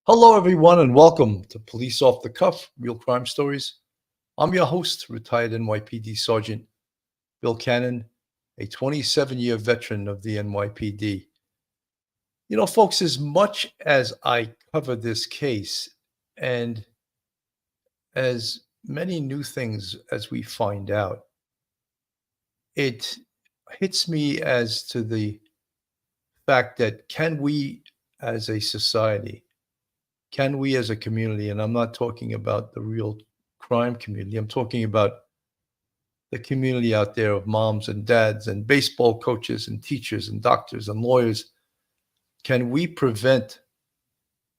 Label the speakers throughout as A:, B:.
A: Hello, everyone, and welcome to Police Off the Cuff, Real Crime Stories. I'm your host, retired NYPD Sergeant Bill Cannon, a 27-year veteran of the NYPD. You know, folks, as much as I cover this case and as many new things as we find out, it hits me as to the fact that can we as a society, can we as a community, and I'm not talking about the real crime community, I'm talking about the community out there of moms and dads and baseball coaches and teachers and doctors and lawyers, can we prevent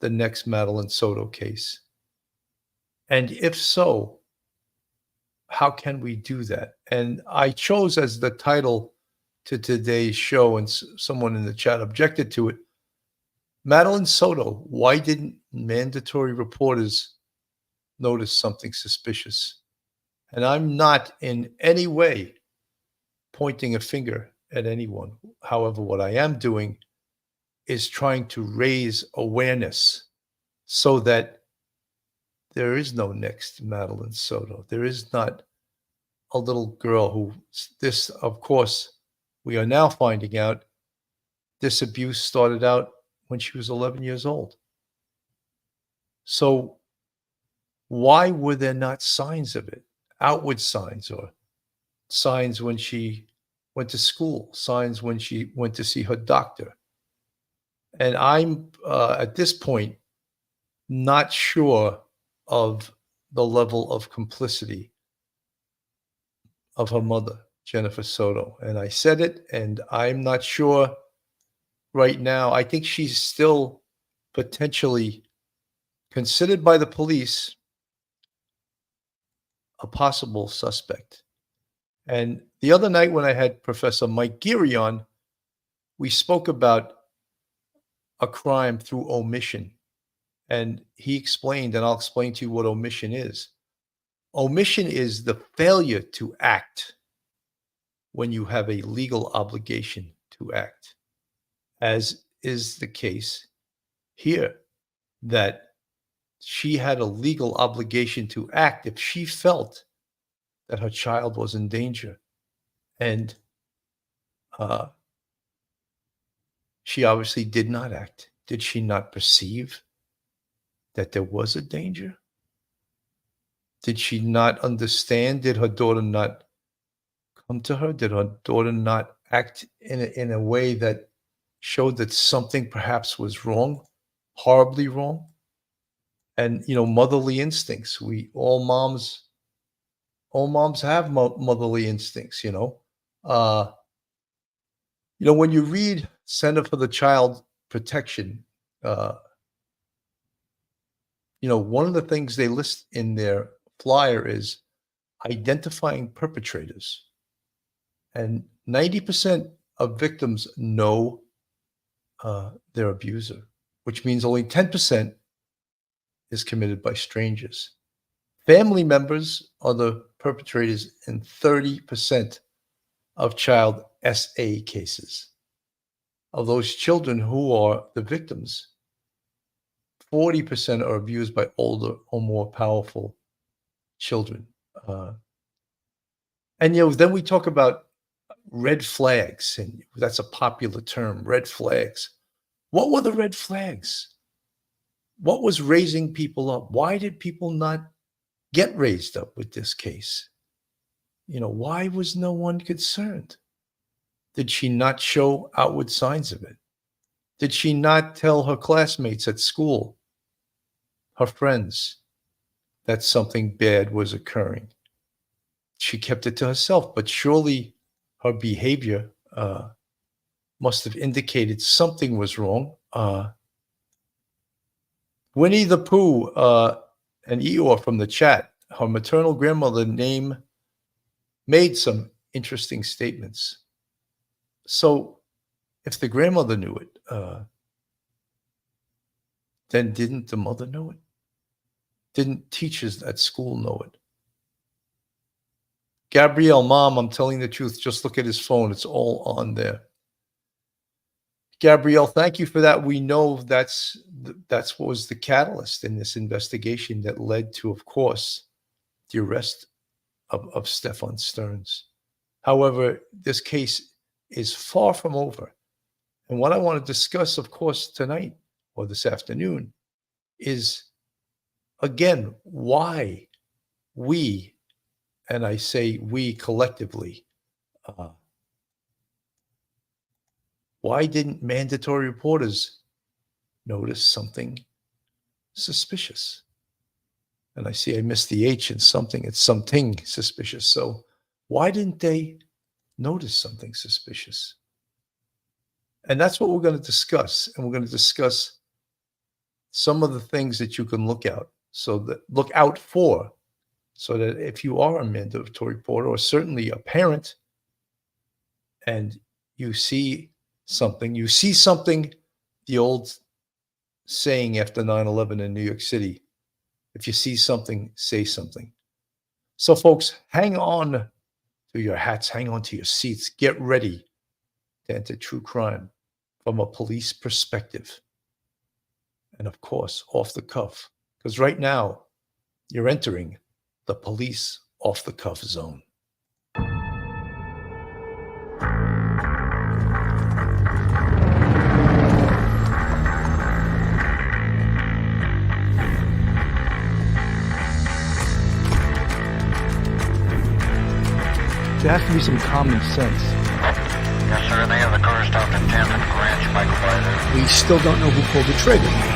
A: the next Madeline Soto case? And if so, how can we do that? And I chose as the title to today's show, and someone in the chat objected to it, Madeline Soto, why didn't mandatory reporters notice something suspicious? And I'm not in any way pointing a finger at anyone. However, what I am doing is trying to raise awareness so that there is no next Madeline Soto. There is not a little girl who, this, of course, we are now finding out this abuse started out when she was 11 years old. So why were there not signs of it? Outward signs, or signs when she went to school, signs when she went to see her doctor. And I'm at this point not sure of the level of complicity of her mother, Jennifer Soto. And I said it, and I'm not sure right now. I think she's still potentially considered by the police a possible suspect. And the other night when I had Professor Mike Geary on, we spoke about a crime through omission. And he explained, and I'll explain to you what omission is. Omission is the failure to act when you have a legal obligation to act, as is the case here, that she had a legal obligation to act if she felt that her child was in danger. And she obviously did not act. Did she not perceive that there was a danger? Did she not understand? Did her daughter not come to her? Did her daughter not act in a way that showed that something perhaps was wrong, horribly wrong? And, you know, motherly instincts. All moms have motherly instincts, you know. When you read Center for the Child Protection, one of the things they list in their flyer is identifying perpetrators. And 90% of victims know their abuser, which means only 10% is committed by strangers. Family members are the perpetrators in 30% of child SA cases. Of those children who are the victims, 40% are abused by older or more powerful children. And then we talk about red flags, and that's a popular term, red flags. What were the red flags? What was raising people up? Why did people not get raised up with this case? Why was no one concerned? Did she not show outward signs of it? Did she not tell her classmates at school, her friends, that something bad was occurring? She kept it to herself, but surely her behavior must have indicated something was wrong. Winnie the Pooh and Eeyore from the chat, her maternal grandmother made some interesting statements. So if the grandmother knew it, then didn't the mother know it? Didn't teachers at school know it? Gabrielle, Mom, I'm telling the truth. Just look at his phone. It's all on there. Gabrielle, thank you for that. We know that's what was the catalyst in this investigation that led to, of course, the arrest of Stephan Sterns. However, this case is far from over. And what I want to discuss, of course, tonight or this afternoon is, again, why we, and I say we collectively, uh, why didn't mandatory reporters notice something suspicious? And I see I missed the H in something. It's something suspicious. So why didn't they notice something suspicious? And that's what we're going to discuss. And we're going to discuss some of the things that you can look out for, so that if you are a mandatory reporter or certainly a parent and you see something, the old saying after 9/11 in New York City, if you see something, say something. So folks, hang on to your hats, hang on to your seats, get ready to enter true crime from a police perspective. And of course, off the cuff, because right now you're entering the police off the cuff zone.
B: There has to be some common sense.
C: Yes, sir. They have the car stopped at 10th and Ranch Microfighter.
B: We still don't know who pulled the trigger.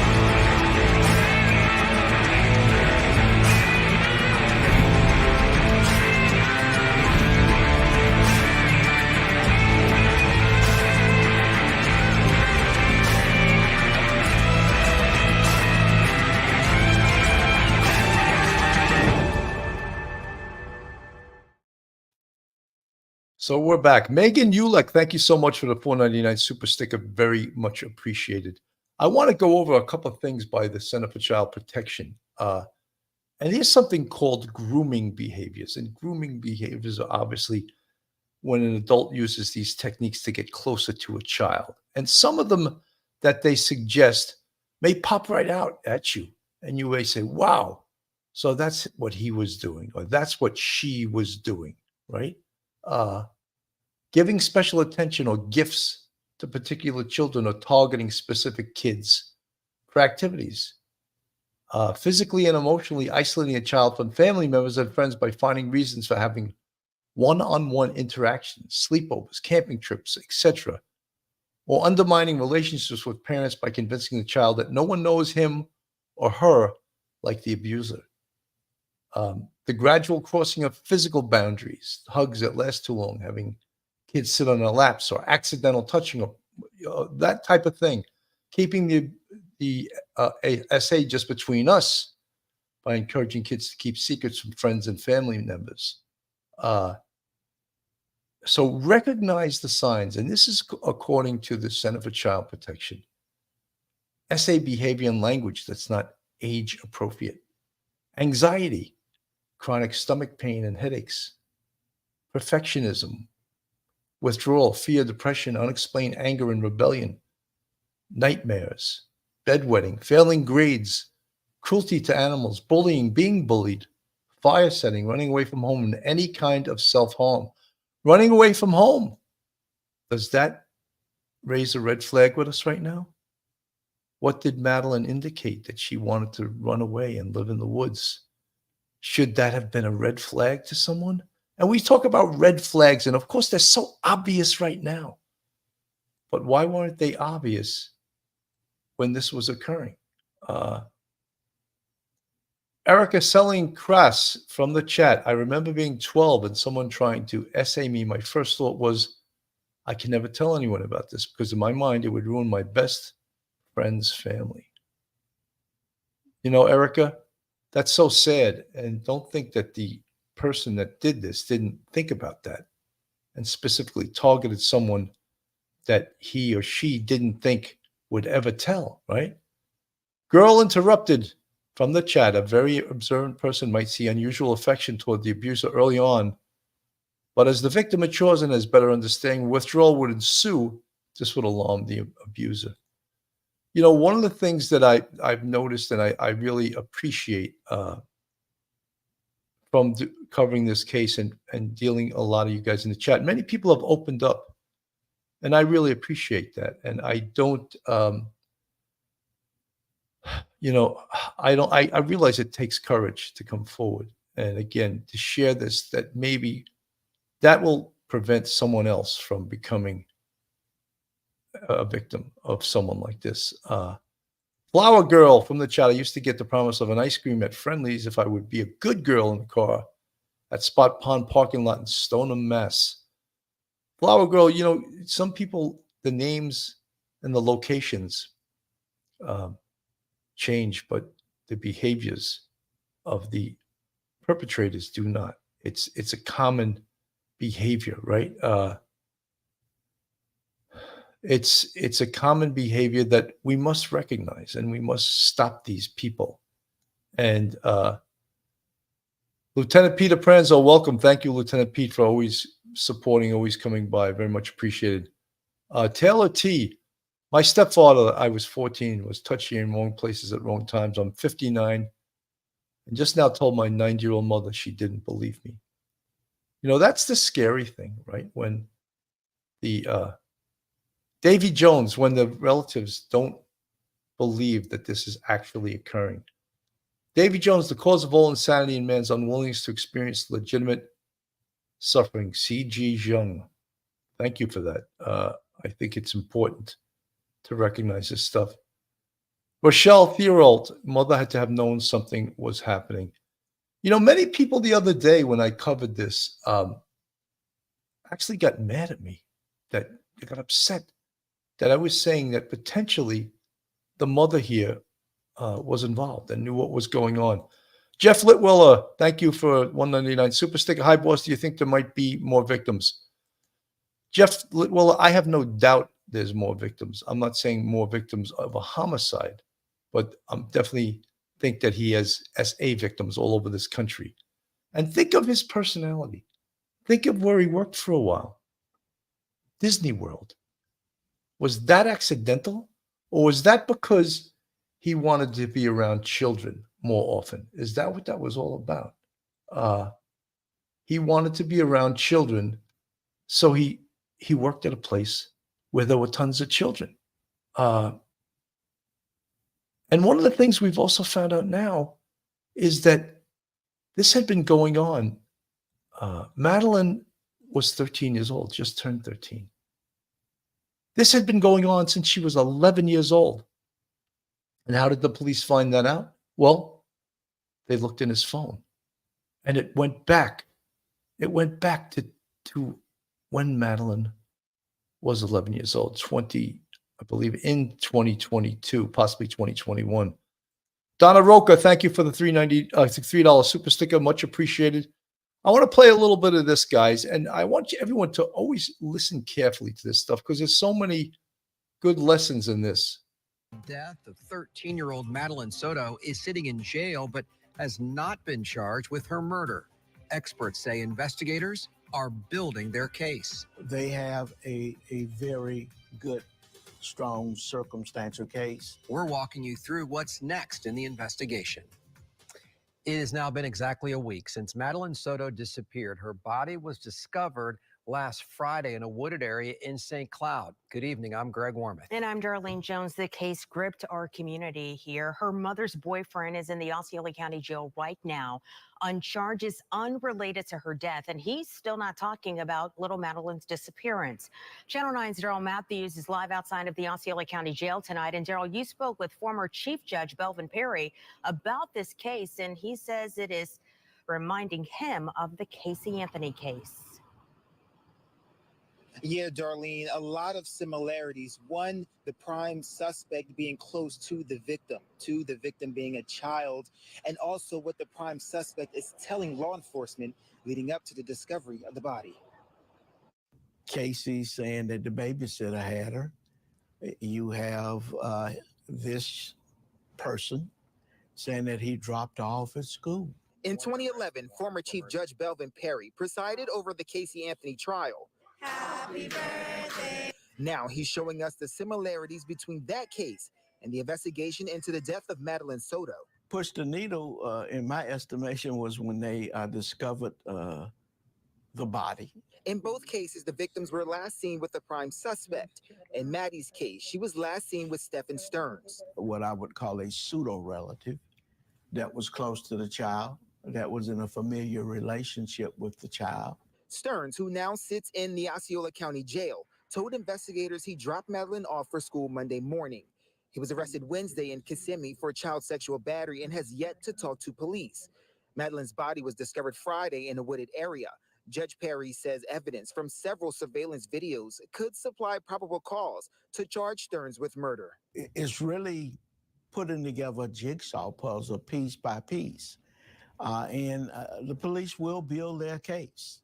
A: So we're back. Megan Ulek, thank you so much for the $4.99 super sticker. Very much appreciated. I want to go over a couple of things by the Center for Child Protection. And here's something called grooming behaviors. And grooming behaviors are obviously when an adult uses these techniques to get closer to a child. And some of them that they suggest may pop right out at you. And you may say, wow, so that's what he was doing, or that's what she was doing, right? Giving special attention or gifts to particular children or targeting specific kids for activities. Physically and emotionally isolating a child from family members and friends by finding reasons for having one-on-one interactions, sleepovers, camping trips, etc. Or undermining relationships with parents by convincing the child that no one knows him or her like the abuser. The gradual crossing of physical boundaries, hugs that last too long, having kids sit on their laps, or accidental touching, or that type of thing. Keeping the essay just between us by encouraging kids to keep secrets from friends and family members. So recognize the signs, and this is according to the Center for Child Protection. Essay behavior and language that's not age appropriate. Anxiety, chronic stomach pain and headaches. Perfectionism, withdrawal, fear, depression, unexplained anger and rebellion. Nightmares, bedwetting, failing grades, cruelty to animals, bullying, being bullied, fire setting, running away from home, and any kind of self-harm. Running away from home. Does that raise a red flag with us right now? What did Madeline indicate? That she wanted to run away and live in the woods. Should that have been a red flag to someone? And we talk about red flags, and of course, they're so obvious right now. But why weren't they obvious when this was occurring? Erica Selling Crass from the chat. I remember being 12 and someone trying to essay me. My first thought was, I can never tell anyone about this because in my mind, it would ruin my best friend's family. You know, Erica, that's so sad. And don't think that the person that did this didn't think about that and specifically targeted someone that he or she didn't think would ever tell, right? Girl interrupted from the chat. A very observant person might see unusual affection toward the abuser early on, but as the victim matures and has better understanding, withdrawal would ensue this would alarm the abuser. You know, one of the things that I've noticed and I really appreciate from covering this case and dealing a lot of you guys in the chat, many people have opened up, and I really appreciate that. And I don't, you know, I realize it takes courage to come forward and again to share this, that maybe that will prevent someone else from becoming a victim of someone like this. Flower Girl from the chat. I used to get the promise of an ice cream at Friendly's if I would be a good girl in the car at Spot Pond parking lot in Stoneham, Mass. Flower Girl, you know, some people, the names and the locations change, but the behaviors of the perpetrators do not. It's a common behavior, right? It's a common behavior that we must recognize, and we must stop these people. And Lieutenant Peter Pranzo, welcome. Thank you, Lieutenant Pete, for always supporting, always coming by. Very much appreciated. Taylor T. My stepfather, I was 14, was touchy in wrong places at wrong times. I'm 59, and just now told my 90-year-old mother she didn't believe me. You know, that's the scary thing, right? When the Davy Jones, when the relatives don't believe that this is actually occurring. Davy Jones, the cause of all insanity in man's unwillingness to experience legitimate suffering. C.G. Jung. Thank you for that. I think it's important to recognize this stuff. Rochelle Therold, mother had to have known something was happening. You know, many people the other day when I covered this actually got mad at me, that they got upset that I was saying that potentially the mother here was involved and knew what was going on. Jeff Litwiller, thank you for 199 super sticker. Hi, boss. Do you think there might be more victims? Jeff Litwiller, I have no doubt there's more victims. I'm not saying more victims of a homicide, but I'm definitely think that he has SA victims all over this country. And think of his personality. Think of where he worked for a while. Disney World. Was that accidental? Or was that because he wanted to be around children more often? Is that what that was all about? He wanted to be around children, so he worked at a place where there were tons of children. And one of the things we've also found out now is that this had been going on. Madeline was 13 years old, just turned 13. This had been going on since she was 11 years old. And how did the police find that out? Well, they looked in his phone, and it went back. It went back to when Madeline was 11 years old, I believe in 2022, possibly 2021. Donna Roca, thank you for the $3 super sticker. Much appreciated. I want to play a little bit of this, guys, and I want everyone to always listen carefully to this stuff because there's so many good lessons in this.
D: Death of 13-year-old Madeline Soto is sitting in jail but has not been charged with her murder. Experts say investigators are building their case.
E: They have a very good, strong circumstantial case.
D: We're walking you through what's next in the investigation. It has now been exactly a week since Madeline Soto disappeared. Her body was discovered last Friday in a wooded area in St. Cloud. Good evening. I'm Greg Warmith.
F: And I'm Darlene Jones. The case gripped our community here. Her mother's boyfriend is in the Osceola County Jail right now on charges unrelated to her death, and he's still not talking about little Madeline's disappearance. Channel 9's Daryl Matthews is live outside of the Osceola County Jail tonight. And Daryl, you spoke with former Chief Judge Belvin Perry about this case, and he says it is reminding him of the Casey Anthony case.
G: Yeah, Darlene, a lot of similarities. One, the prime suspect being close to the victim being a child, and also what the prime suspect is telling law enforcement leading up to the discovery of the body.
E: Casey saying that the babysitter had her. You have this person saying that he dropped her off at school.
G: In 2011, former Chief Judge Belvin Perry presided over the Casey Anthony trial.
H: Happy birthday
G: Now he's showing us the similarities between that case and the investigation into the death of Madeline Soto.
E: Push the needle, in my estimation, was when they discovered the body.
G: In both cases, the victims were last seen with the prime suspect. In Maddie's case, she was last seen with Stephan Sterns.
E: What I would call a pseudo relative that was close to the child, that was in a familiar relationship with the child.
G: Sterns, who now sits in the Osceola County Jail, told investigators he dropped Madeline off for school Monday morning. He was arrested Wednesday in Kissimmee for child sexual battery and has yet to talk to police. Madeline's body was discovered Friday in a wooded area. Judge Perry says evidence from several surveillance videos could supply probable cause to charge Sterns with murder.
E: It's really putting together a jigsaw puzzle piece by piece. And the police will build their case.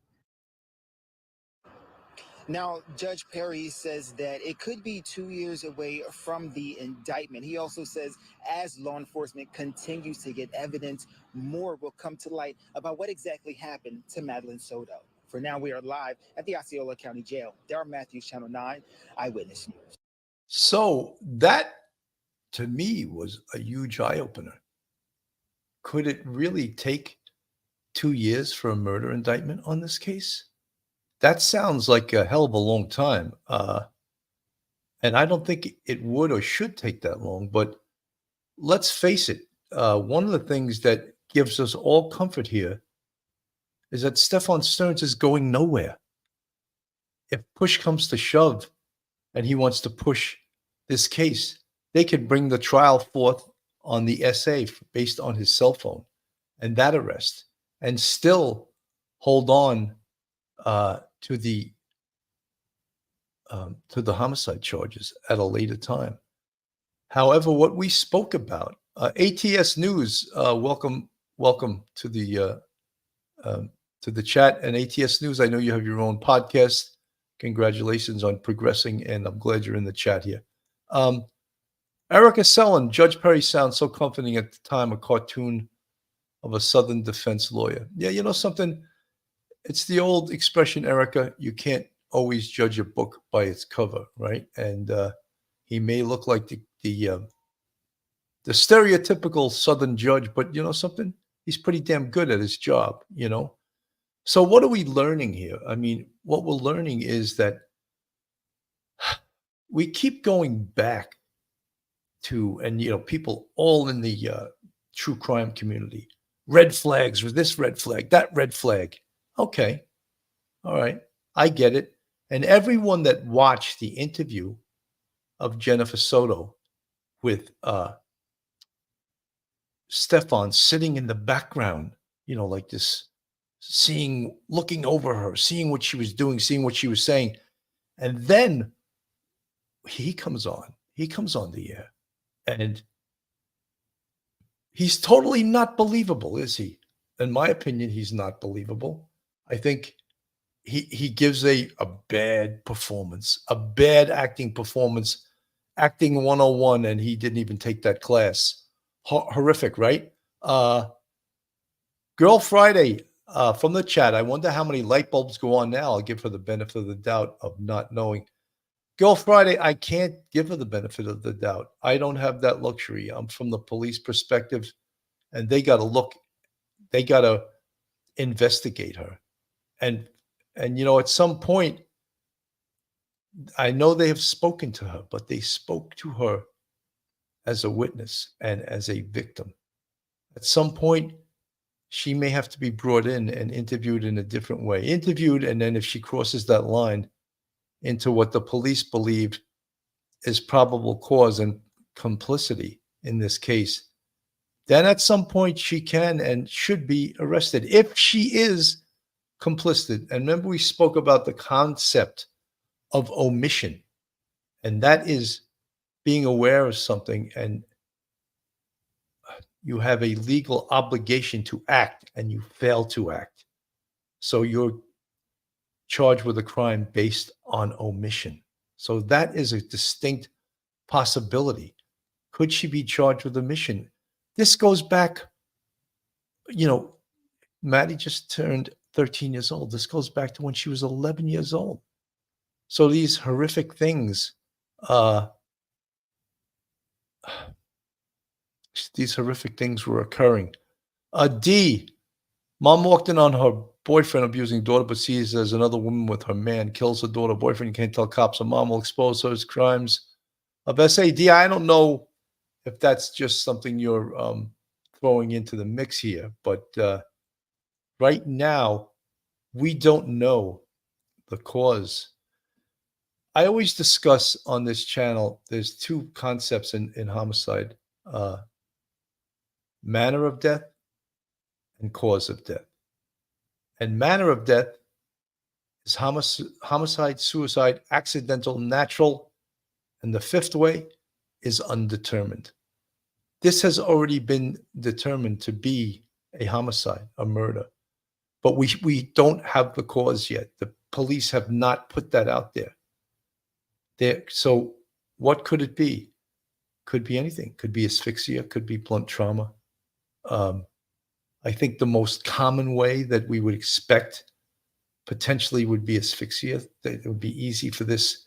G: Now, Judge Perry says that it could be 2 years away from the indictment. He also says as law enforcement continues to get evidence, more will come to light about what exactly happened to Madeline Soto. For now, we are live at the Osceola County Jail. Darren Matthews, Channel 9, Eyewitness News.
A: So that, to me, was a huge eye-opener. Could it really take 2 years for a murder indictment on this case? That sounds like a hell of a long time. And I don't think it would or should take that long. But let's face it, one of the things that gives us all comfort here is that Stephan Sterns is going nowhere. If push comes to shove and he wants to push this case, they could bring the trial forth on the SA based on his cell phone and that arrest and still hold on to the homicide charges at a later time. However, what we spoke about, ATS News, welcome to the chat. And ATS News, I know you have your own podcast. Congratulations on progressing, and I'm glad you're in the chat here. Erica Sellen, Judge Perry sounds so comforting at the time, a cartoon of a Southern defense lawyer. Yeah, you know something? It's the old expression, Erica, you can't always judge a book by its cover, right? And he may look like the stereotypical Southern judge, but you know something? He's pretty damn good at his job, you know? So what are we learning here? I mean, what we're learning is that we keep going back to, and you know, people all in the true crime community, red flags, or this red flag, that red flag. Okay. All right. I get it. And everyone that watched the interview of Jennifer Soto with Stephan sitting in the background, you know, like this, looking over her, seeing what she was doing, seeing what she was saying. And then he comes on the air, and he's totally not believable, is he? In my opinion, he's not believable. I think he gives a bad performance, a bad acting performance, acting 101, and he didn't even take that class. Horrific, right? Girl Friday from the chat, I wonder how many light bulbs go on now. I'll give her the benefit of the doubt of not knowing. Girl Friday, I can't give her the benefit of the doubt. I don't have that luxury. I'm from the police perspective, and they got to investigate her. And you know, at some point, I know they have spoken to her, but they spoke to her as a witness and as a victim. At some point, she may have to be brought in and interviewed in a different way. Interviewed, and then if she crosses that line into what the police believe is probable cause and complicity in this case, then at some point she can and should be arrested if she is complicit. And remember, we spoke about the concept of omission, and that is being aware of something and you have a legal obligation to act and you fail to act. So you're charged with a crime based on omission. So that is a distinct possibility. Could she be charged with omission? This goes back, you know, Maddie just turned 13 years old. This goes back to when she was 11 years old. So these horrific things, uh, were occurring. D, mom walked in on her boyfriend abusing daughter, but sees there's another woman with her man, kills her daughter. Boyfriend can't tell cops. Her mom will expose those crimes of SAD. I don't know if that's just something you're throwing into the mix here, but right now, we don't know the cause. I always discuss on this channel, there's two concepts in homicide, manner of death and cause of death. And manner of death is homicide, suicide, accidental, natural, and the fifth way is undetermined. This has already been determined to be a homicide, a murder, but we don't have the cause yet. The police have not put that out there. So what could it be? Could be anything. Could be asphyxia, could be blunt trauma. I think the most common way that we would expect potentially would be asphyxia. That it would be easy for this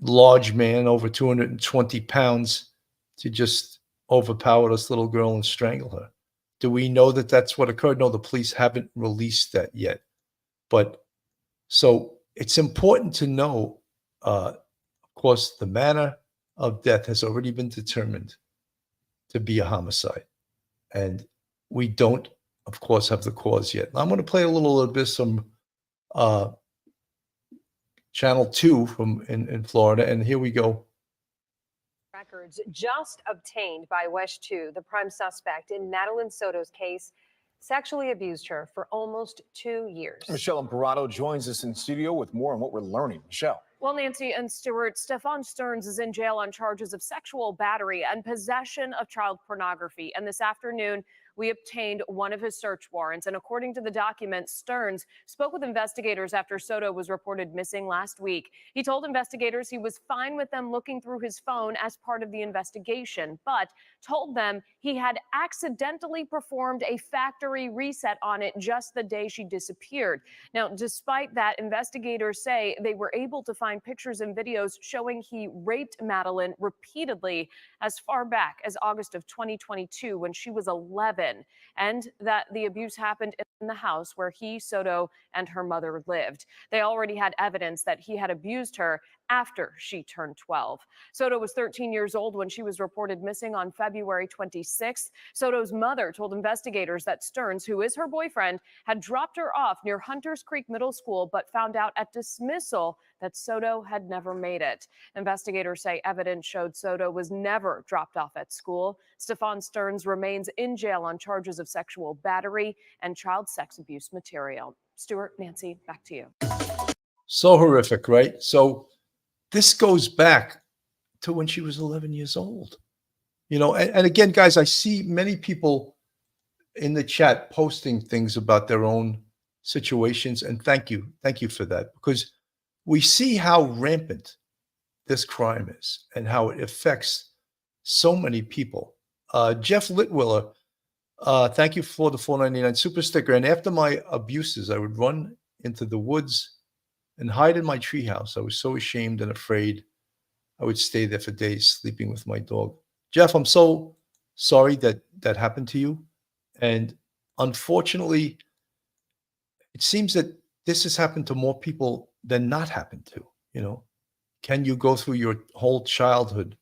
A: large man, over 220 pounds, to just overpower this little girl and strangle her. Do we know that that's what occurred? No, the police haven't released that yet. But so it's important to know, of course, the manner of death has already been determined to be a homicide. And we don't, of course, have the cause yet. I'm going to play a little bit some Channel 2 from in Florida, and here we go.
H: Records just obtained by West 2, the prime suspect in Madeline Soto's case, sexually abused her for almost 2 years.
B: Michelle Imparato joins us in studio with more on what we're learning. Michelle.
H: Well, Nancy and Stuart, Stephan Sterns is in jail on charges of sexual battery and possession of child pornography. And this afternoon, we obtained one of his search warrants. And according to the document, Sterns spoke with investigators after Soto was reported missing last week. He told investigators he was fine with them looking through his phone as part of the investigation, but told them he had accidentally performed a factory reset on it just the day she disappeared. Now, despite that, investigators say they were able to find pictures and videos showing he raped Madeline repeatedly as far back as August of 2022 when she was 11, and that the abuse happened in the house where he, Soto, and her mother lived. They already had evidence that he had abused her after she turned 12. Soto was 13 years old when she was reported missing on February 26th. Soto's mother told investigators that Sterns, who is her boyfriend, had dropped her off near Hunters Creek Middle School, but found out at dismissal that Soto had never made it. Investigators say evidence showed Soto was never dropped off at school. Stephan Sterns remains in jail on charges of sexual battery and child sex abuse material. Stuart, Nancy, back to you.
A: So horrific, right? So this goes back to when she was 11 years old. You know, and again, guys, I see many people in the chat posting things about their own situations, and thank you for that, because we see how rampant this crime is and how it affects so many people. Jeff Litwiller, thank you for the $4.99 super sticker. And after my abuses, I would run into the woods and hide in my treehouse. I was so ashamed and afraid. I would stay there for days, sleeping with my dog. Jeff, I'm so sorry that happened to you. And unfortunately, it seems that this has happened to more people than not happened to. You know, can you go through your whole childhood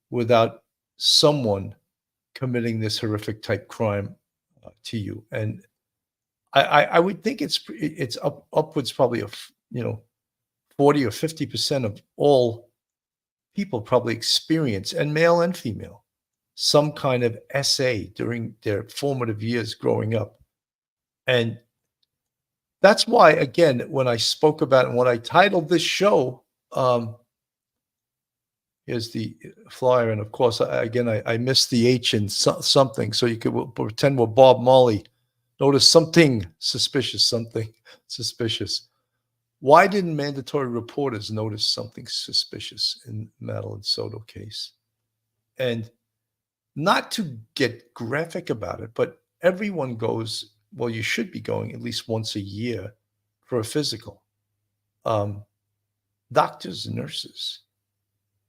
A: without someone committing this horrific type crime to you? And I would think it's upwards probably of 40 or 50% of all people probably experience, and male and female, some kind of SA during their formative years growing up. And that's why, again, when I spoke about and when I titled this show, here's the flyer. And of course, I missed the H in something. So you could pretend we're Bob Marley. Notice something suspicious, Why didn't mandatory reporters notice something suspicious in Madeline Soto case? And not to get graphic about it, but everyone goes, well, you should be going at least once a year for a physical. doctors and nurses.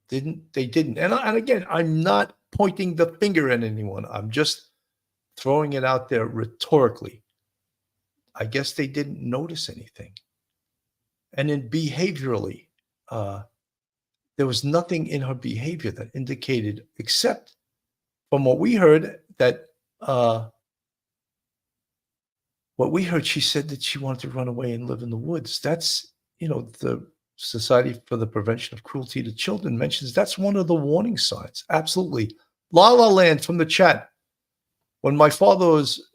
A: They didn't. And again, I'm not pointing the finger at anyone. I'm just throwing it out there rhetorically. I guess they didn't notice anything. And then behaviorally, there was nothing in her behavior that indicated, except from what we heard, that she said that she wanted to run away and live in the woods. That's, the Society for the Prevention of Cruelty to Children mentions that's one of the warning signs. Absolutely. La La Land from the chat. When my father was,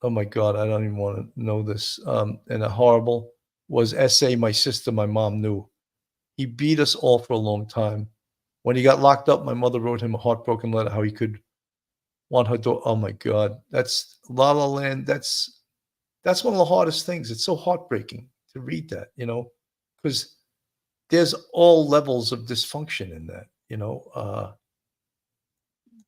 A: oh my God, I don't even want to know this, and a horrible, was S.A., my sister, my mom knew. He beat us all for a long time. When he got locked up, my mother wrote him a heartbroken letter how he could want her daughter. Oh my God, that's La La Land. That's one of the hardest things. It's so heartbreaking to read that, because there's all levels of dysfunction in that,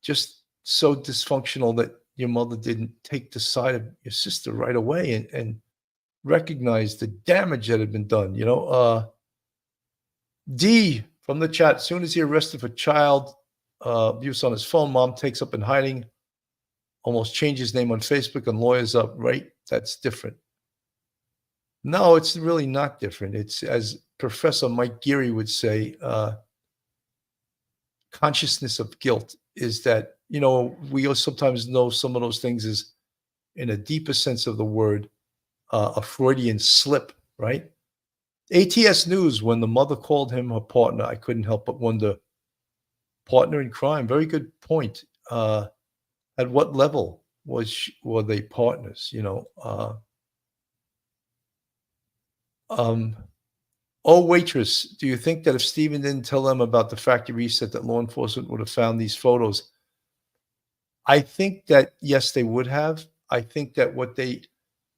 A: just so dysfunctional that your mother didn't take the side of your sister right away and recognize the damage that had been done. D from the chat, as soon as he arrested for child abuse on his phone, mom takes up in hiding, almost changes name on Facebook and lawyers up, right? That's different. No, it's really not different. It's, as Professor Mike Geary would say, consciousness of guilt is that, we sometimes know some of those things is, in a deeper sense of the word, a Freudian slip, right? ATS News, when the mother called him her partner, I couldn't help but wonder, partner in crime, very good point. At what level were they partners, Oh, waitress, do you think that if Stephen didn't tell them about the factory reset that law enforcement would have found these photos? I think that, yes, they would have. I think that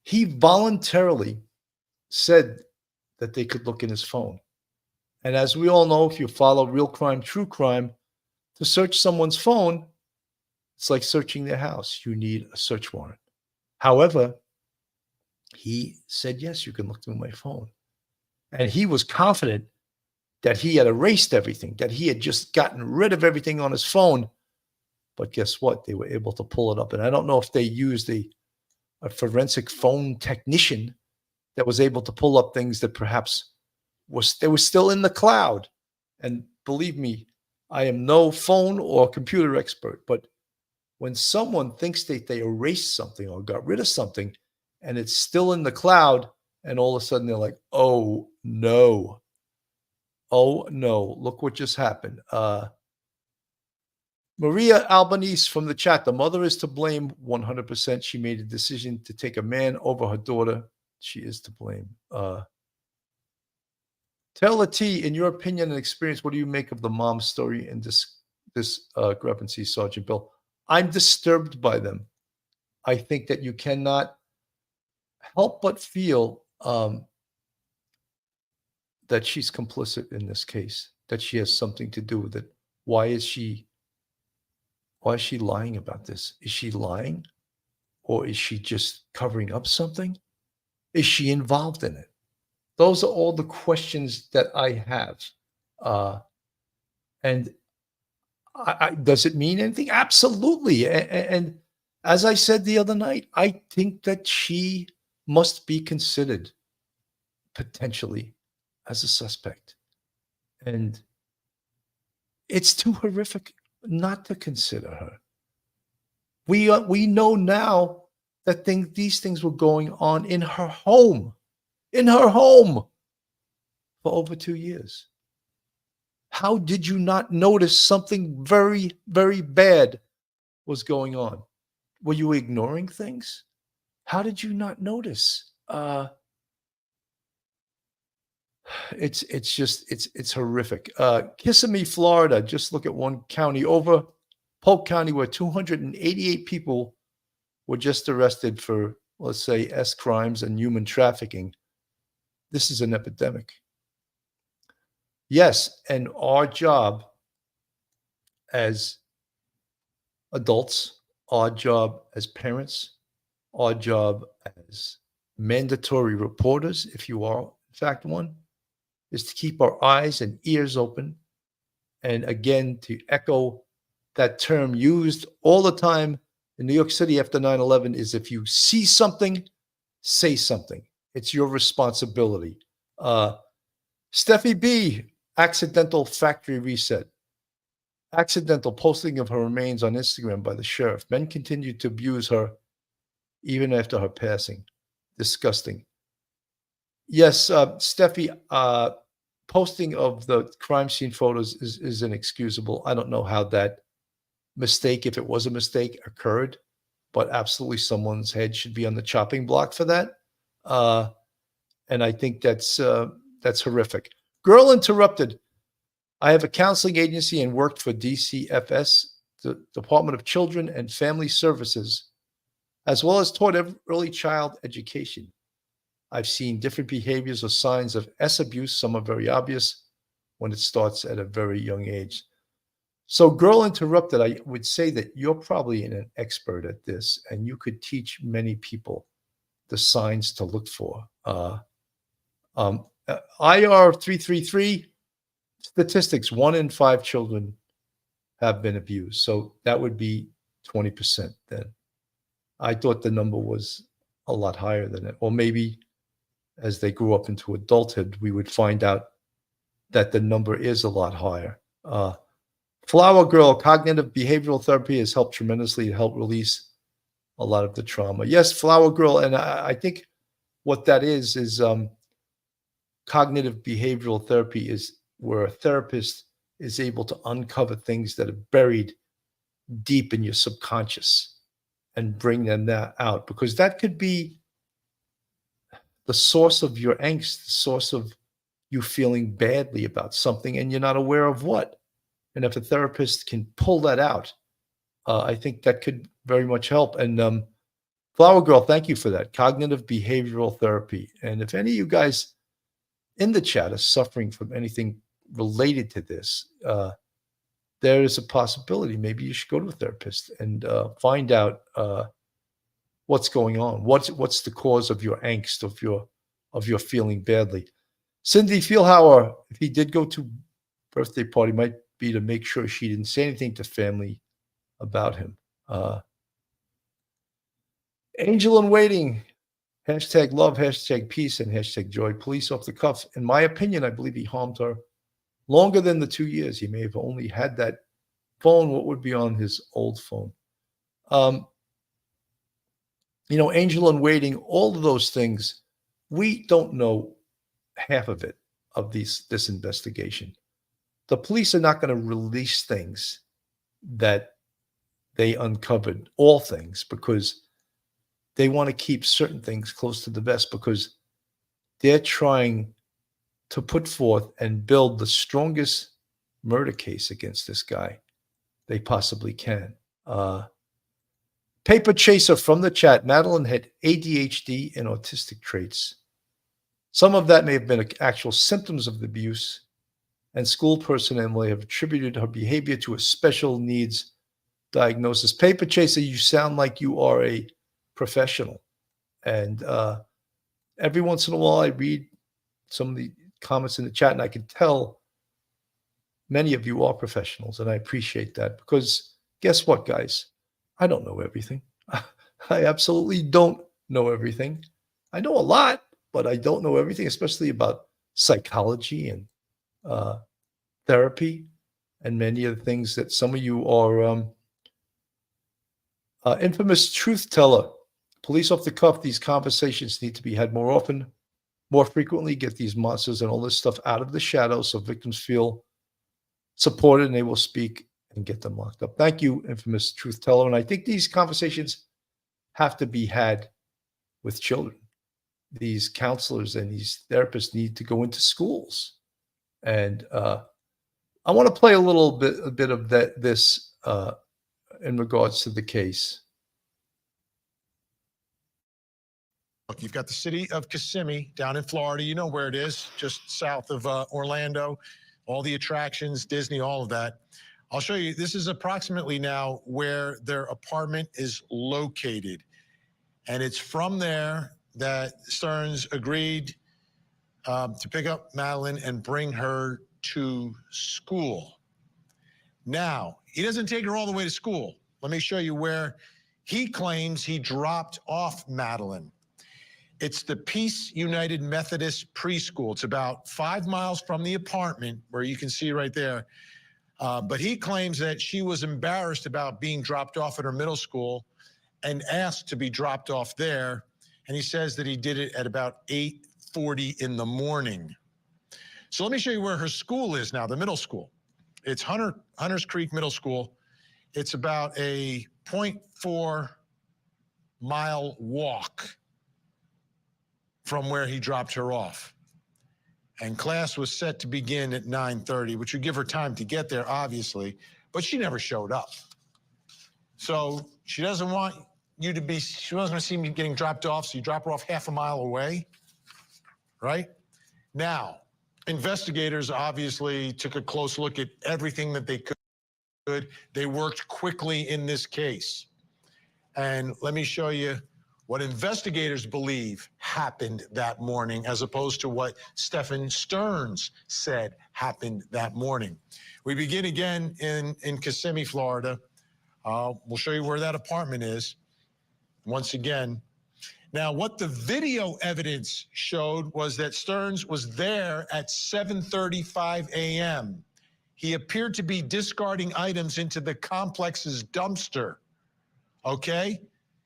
A: he voluntarily said that they could look in his phone. And as we all know, if you follow real crime, true crime, to search someone's phone, it's like searching their house. You need a search warrant. However, he said, yes, you can look through my phone. And he was confident that he had erased everything, that he had just gotten rid of everything on his phone. But guess what? They were able to pull it up. And I don't know if they used a forensic phone technician that was able to pull up things that perhaps they were still in the cloud. And believe me, I am no phone or computer expert, but when someone thinks that they erased something or got rid of something and it's still in the cloud, and all of a sudden they're like, oh no, look what just happened. Maria Albanese from the chat, the mother is to blame 100%. She made a decision to take a man over her daughter. She is to blame. Taylor T, in your opinion and experience, what do you make of the mom's story and this discrepancy, Sergeant Bill? I'm disturbed by them. I think that you cannot help but feel that she's complicit in this case, that she has something to do with it. Why is she lying about this? Is she lying? Or is she just covering up something? Is she involved in it? Those are all the questions that I have. And does it mean anything? Absolutely. And as I said the other night, I think that she must be considered potentially as a suspect. And it's too horrific not to consider her. We know now that these things were going on in her home, for over 2 years. How did you not notice something very, very bad was going on? Were you ignoring things? How did you not notice? It's horrific. Kissimmee, Florida. Just look at one county over, Polk County, where 288 people were just arrested for, let's say, S crimes and human trafficking. This is an epidemic. Yes, and our job as adults, our job as parents, our job as mandatory reporters, if you are in fact one, is to keep our eyes and ears open. And again, to echo that term used all the time in New York City after 9/11 is if you see something, say something. It's your responsibility. Steffi B, accidental factory reset. Accidental posting of her remains on Instagram by the sheriff. Men continued to abuse her even after her passing. Disgusting. Yes, Steffi, posting of the crime scene photos is inexcusable. I don't know how that mistake, if it was a mistake, occurred, but absolutely someone's head should be on the chopping block for that. And I think that's horrific. Girl interrupted. I have a counseling agency and worked for DCFS, the Department of Children and Family Services, as well as taught early child education. I've seen different behaviors or signs of S abuse. Some are very obvious when it starts at a very young age. So, girl interrupted, I would say that you're probably an expert at this, and you could teach many people the signs to look for. IR 333 statistics: 1 in 5 children have been abused. So that would be 20% then. I thought the number was a lot higher than it. Or maybe as they grew up into adulthood, we would find out that the number is a lot higher. Flower Girl, cognitive behavioral therapy has helped tremendously to help release a lot of the trauma. Yes, Flower Girl, and I think what that is cognitive behavioral therapy is where a therapist is able to uncover things that are buried deep in your subconscious and bring them out, because that could be the source of your angst, the source of you feeling badly about something and you're not aware of what. And if a therapist can pull that out, I think that could very much help. And Flower Girl, thank you for that. Cognitive behavioral therapy. And if any of you guys in the chat are suffering from anything related to this, there is a possibility maybe you should go to a therapist and find out what's going on. What's the cause of your angst, of your feeling badly? Cindy Feelhauer, if he did go to birthday party, might be to make sure she didn't say anything to family about him. Angel in Waiting, hashtag love, hashtag peace, and hashtag joy. Police off the cuff. In my opinion, I believe he harmed her longer than the 2 years. He may have only had that phone. What would be on his old phone? Angel in Waiting, all of those things, we don't know half of it, of this investigation. The police are not going to release things that they uncovered, all things, because they want to keep certain things close to the vest, because they're trying to put forth and build the strongest murder case against this guy they possibly can. Paper Chaser from the chat. Madeline had ADHD and autistic traits. Some of that may have been actual symptoms of the abuse, and school personnel may have attributed her behavior to a special needs diagnosis. Paper Chaser, you sound like you are a professional. And every once in a while, I read some of the comments in the chat, and I can tell many of you are professionals, and I appreciate that, because guess what, guys? I don't know everything. I absolutely don't know everything. I know a lot, but I don't know everything, especially about psychology and therapy and many of the things that some of you are. Infamous truth teller. Police off the cuff. These conversations need to be had more often, more frequently. Get these monsters and all this stuff out of the shadows so victims feel supported and they will speak and get them locked up. Thank you, infamous truth teller. And I think these conversations have to be had with children. These counselors and these therapists need to go into schools. And I want to play a bit of this in regards to the case.
I: Look, you've got the city of Kissimmee down in Florida. You know where it is, just south of Orlando. All the attractions, Disney, all of that. I'll show you. This is approximately now where their apartment is located. And it's from there that Sterns agreed to pick up Madeline and bring her to school. Now, he doesn't take her all the way to school. Let me show you where he claims he dropped off Madeline. It's the Peace United Methodist Preschool. It's about 5 miles from the apartment, where you can see right there. But he claims that she was embarrassed about being dropped off at her middle school and asked to be dropped off there. And he says that he did it at about 8:40 in the morning. So let me show you where her school is now, the middle school. It's Hunters Creek Middle School. It's about a 0.4 mile walk from where he dropped her off. And class was set to begin at 9:30, which would give her time to get there, obviously, but she never showed up. So she doesn't want you to be, she doesn't want to see me getting dropped off, so you drop her off half a mile away, right? Now, investigators obviously took a close look at everything that they could. They worked quickly in this case. And let me show you what investigators believe happened that morning, as opposed to what Stephan Sterns said happened that morning. We begin again in Kissimmee, Florida. We'll show you where that apartment is once again. Now, what the video evidence showed was that Sterns was there at 7:35 a.m. He appeared to be discarding items into the complex's dumpster, okay?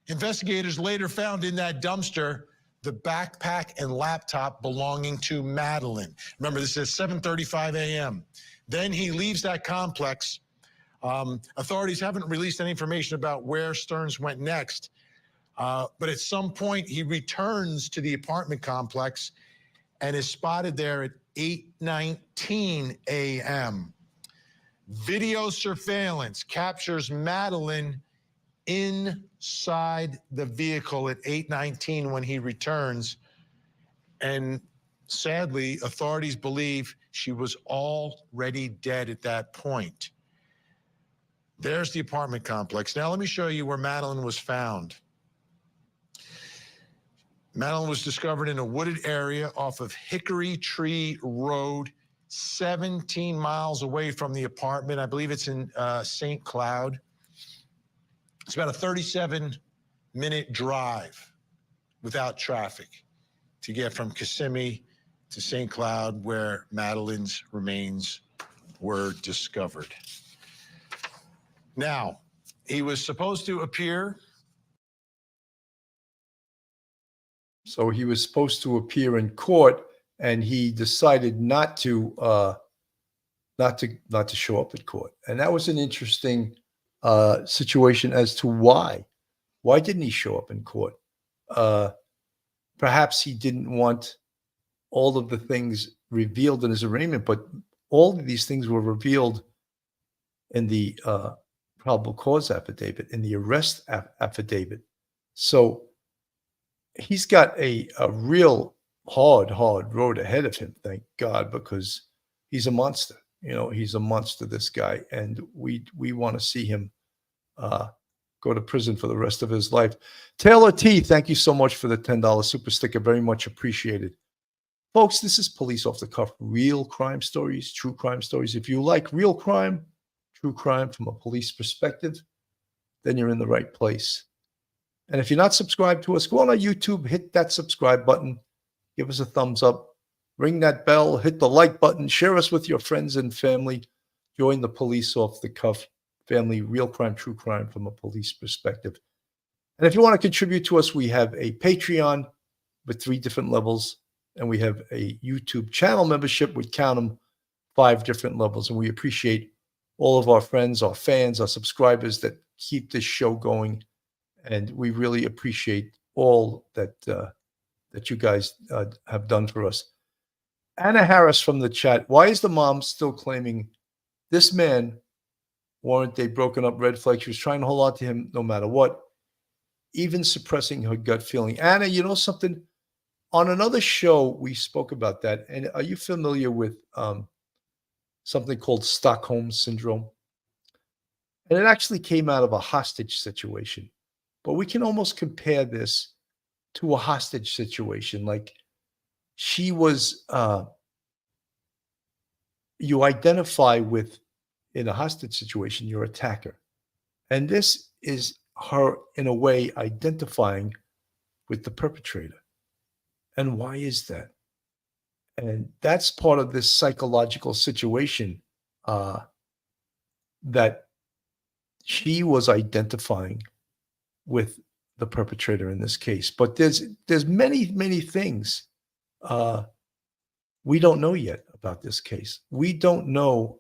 I: Investigators later found in that dumpster the backpack and laptop belonging to Madeline. Remember, this is 7:35 a.m. Then he leaves that complex. Authorities haven't released any information about where Sterns went next, but at some point he returns to the apartment complex and is spotted there at 8:19 a.m. Video surveillance captures Madeline inside the vehicle at 8:19 when he returns. And sadly, authorities believe she was already dead at that point. There's the apartment complex. Now let me show you where Madeline was found. Madeline was discovered in a wooded area off of Hickory Tree Road, 17 miles away from the apartment. I believe it's in St. Cloud. It's about a 37-minute drive without traffic to get from Kissimmee to St. Cloud, where Madeline's remains were discovered. Now, he was supposed to appear.
A: So he was supposed to appear in court, and he decided not to show up at court. And that was an interesting situation as to why. Why didn't he show up in court? Perhaps he didn't want all of the things revealed in his arraignment, but all of these things were revealed in the probable cause affidavit, in the arrest affidavit. So he's got a real hard road ahead of him, thank God, because he's a monster. You know, he's a monster, this guy, and we want to see him go to prison for the rest of his life. Taylor T, thank you so much for the $10 super sticker. Very much appreciated. Folks, this is Police Off the Cuff, real crime stories, true crime stories. If you like real crime, true crime from a police perspective, then you're in the right place. And if you're not subscribed to us, go on our YouTube, hit that subscribe button, give us a thumbs up, ring that bell, hit the like button, share us with your friends and family. Join the Police Off the Cuff family, real crime, true crime from a police perspective. And if you want to contribute to us, we have a Patreon with 3 different levels, and we have a YouTube channel membership with, count them, 5 different levels. And we appreciate all of our friends, our fans, our subscribers that keep this show going. And we really appreciate all that you guys have done for us. Anna Harris from the chat. Why is the mom still claiming this man, weren't they broken up red flag? She was trying to hold on to him no matter what, even suppressing her gut feeling. Anna, you know something? On another show, we spoke about that. And are you familiar with something called Stockholm Syndrome? And it actually came out of a hostage situation. But we can almost compare this to a hostage situation. Like, she was, you identify with, in a hostage situation, your attacker. And this is her, in a way, identifying with the perpetrator. And why is that? And that's part of this psychological situation that she was identifying with the perpetrator in this case. But there's many things we don't know yet about this case. We don't know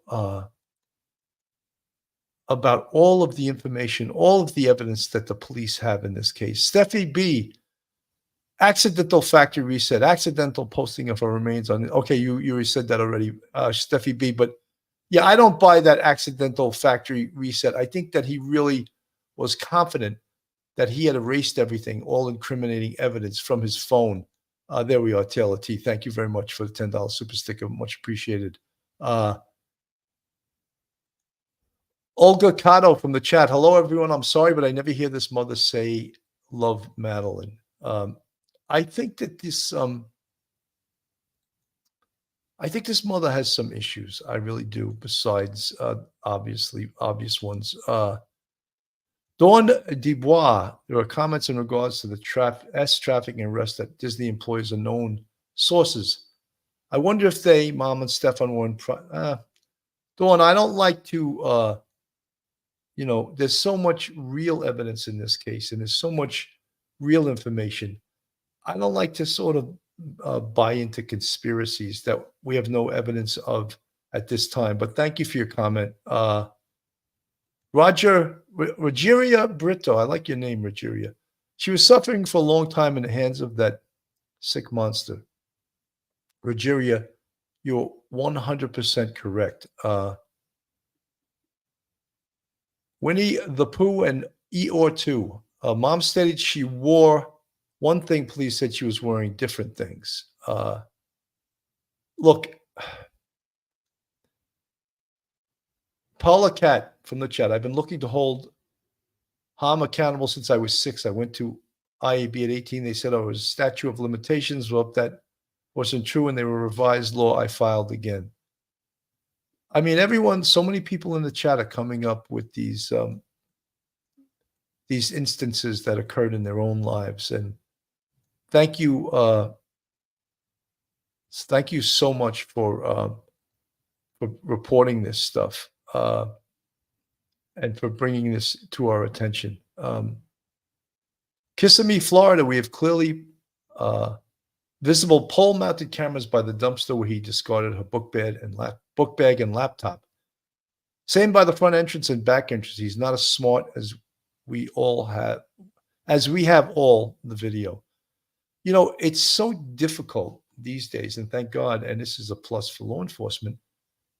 A: about all of the information, all of the evidence that the police have in this case. Steffi B, accidental factory reset, accidental posting of her remains on. Okay, you already said that already, Steffi B. But yeah, I don't buy that accidental factory reset. I think that he really was confident that he had erased everything, all incriminating evidence from his phone. There we are, Taylor T. Thank you very much for the $10 super sticker. Much appreciated. Olga Cotto from the chat. Hello, everyone. I'm sorry, but I never hear this mother say, love Madeline. I think that this mother has some issues. I really do, besides obviously obvious ones. Dawn Dubois, there are comments in regards to the trafficking arrest that Disney employees are known sources. I wonder if they, Mom and Stefan, were in. Dawn, I don't like to, there's so much real evidence in this case, and there's so much real information. I don't like to sort of buy into conspiracies that we have no evidence of at this time. But thank you for your comment. Rogeria Brito, I like your name, Rogeria. She was suffering for a long time in the hands of that sick monster. Rogeria, you're 100% correct. Winnie the Pooh and Eeyore 2. Mom stated she wore one thing, police said she was wearing different things. Look, Paula Cat from the chat. I've been looking to hold Ham accountable since I was 6. I went to IAB at 18. They said I was statute of limitations. Well, if that wasn't true and they were revised law, I filed again. I mean, everyone, so many people in the chat are coming up with these instances that occurred in their own lives. And thank you so much for reporting this stuff and for bringing this to our attention. Kissimmee, Florida, we have clearly visible pole-mounted cameras by the dumpster where he discarded her book bag and laptop. Same by the front entrance and back entrance. He's not as smart as we have all the video. It's so difficult these days, and thank God, and this is a plus for law enforcement,